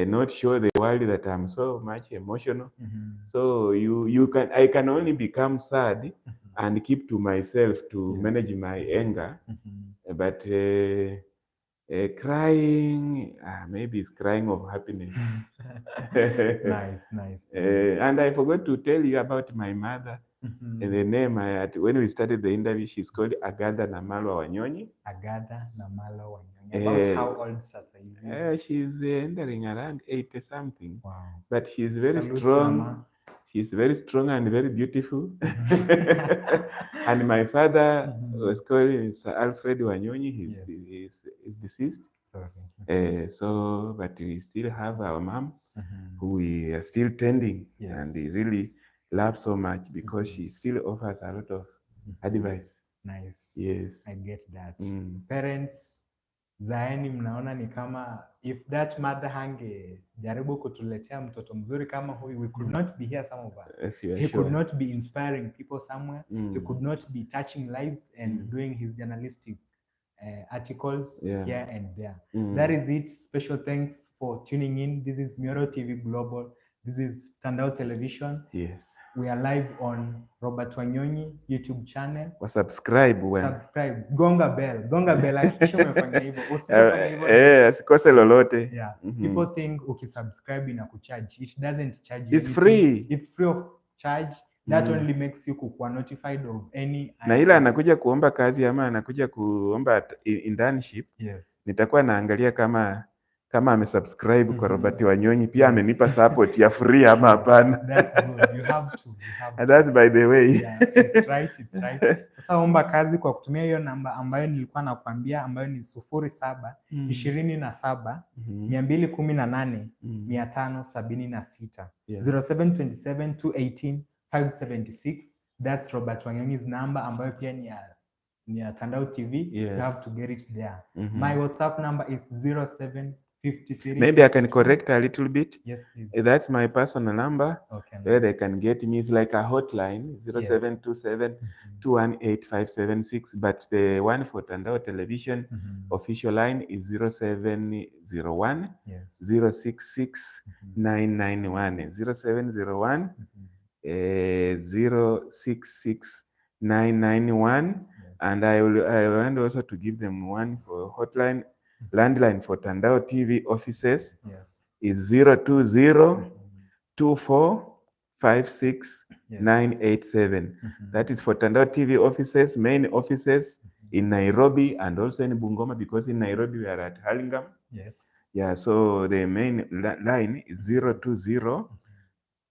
not show the world that I'm so much emotional. So I can only become sad and keep to myself to manage my anger. But crying, maybe it's crying of happiness. Nice. And I forgot to tell you about my mother. And the name when we started the interview, she's called Agatha Namalwa Wanyonyi. Agatha Namalwa Wanyonyi. About how old sasa hivi? She's entering around 80 something. Wow. But she's very strong. Mama. She's very strong and very beautiful. And my father was called Sir Alfred Wanyonyi. He's deceased. Sorry. But we still have our mom, who we are still tending, and we really love so much because she still offers a lot of advice. Nice. Yes. I get that. Parents, zaeni mnaona ni kama if that mother jaribu kutuletea mtoto mzuri kama huyu, we could not be here, some of us. He could not be inspiring people somewhere. He could not be touching lives and doing his journalistic articles here and there. That is it. Special thanks for tuning in. This is Mioro TV Global. This is Tandao Television. Yes. We are live on Robert Wanyonyi YouTube channel. Subscribe. Subscribe. Gonga bell. Hakikisha umefanya hivyo. Usifanye hivyo. Asikose lolote. Yeah. People think ukisubscribe inakucharge. It doesn't charge you. It's free. It's free of charge. That only makes you kuwa notified of any. Na ila anakuja kuomba kazi ama anakuja kuomba internship. Yes. Nitakuwa naangalia kama amesubscribe kwa Robert Wanyonyi, pia amenipa support ya free ama hapana. That's good. You have to. And that's by the way. Yeah, it's right. Sasa omba kazi kwa kutumia hiyo namba ambayo nilikuwa nakwambia, ambayo ni 0727 218 576 0727 218 576. That's Robert Wanyonyi's number, ambayo pia ni ya Tandao TV. You have to get it there. My WhatsApp number is 53. Maybe I can correct a little bit. Yes, please. That's my personal number. Okay. Where they can get me. It's like a hotline, Yes. 0727 218 576. But the one for Tandao Television official line is 0701 Yes. 066 991. 0701 066 991. And I want also to give them one for hotline, landline for Tandao TV offices. Yes. Is 020 2456 987. That is for Tandao TV offices, main offices in Nairobi and also in Bungoma, because in Nairobi we are at Hurlingham. Yes. Yeah, so the main line is 020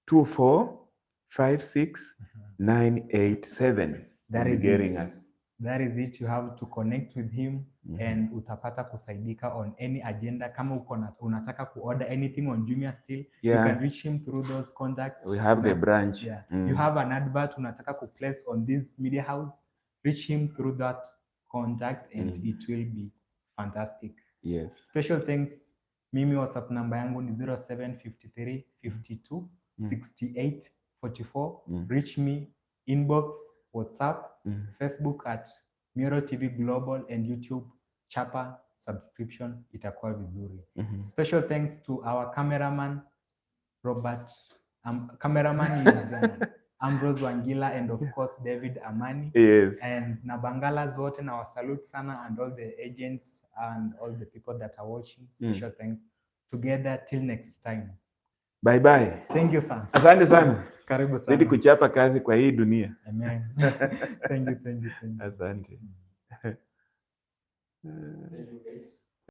2456 987. That is getting it. us. That is it. You have to connect with him and utapata kusaidika on any agenda. Kama unataka kuorder anything on Jumia still, you can reach him through those contacts. We have the branch. Yeah. You have an advert unataka ku place on this media house, reach him through that contact and it will be fantastic. Yes. Special thanks. Mimi WhatsApp number yangu ni 0753 52 68 44. Reach me inbox, WhatsApp, Facebook at Miro TV Global and YouTube chapa subscription, itakuwa vizuri. Special thanks to our cameraman Robert. Cameraman is Ambrose Wangila and of course David Amani. Yes. And Nabangalas wote na wasalute sana, and all the agents and all the people that are watching. Special thanks. Together till next time. Bye bye. Thank you sana. Asante sana. Karibu sana. Zidi kuchapa kazi kwa hii dunia. Amen. Thank you. Asante. Thank you guys.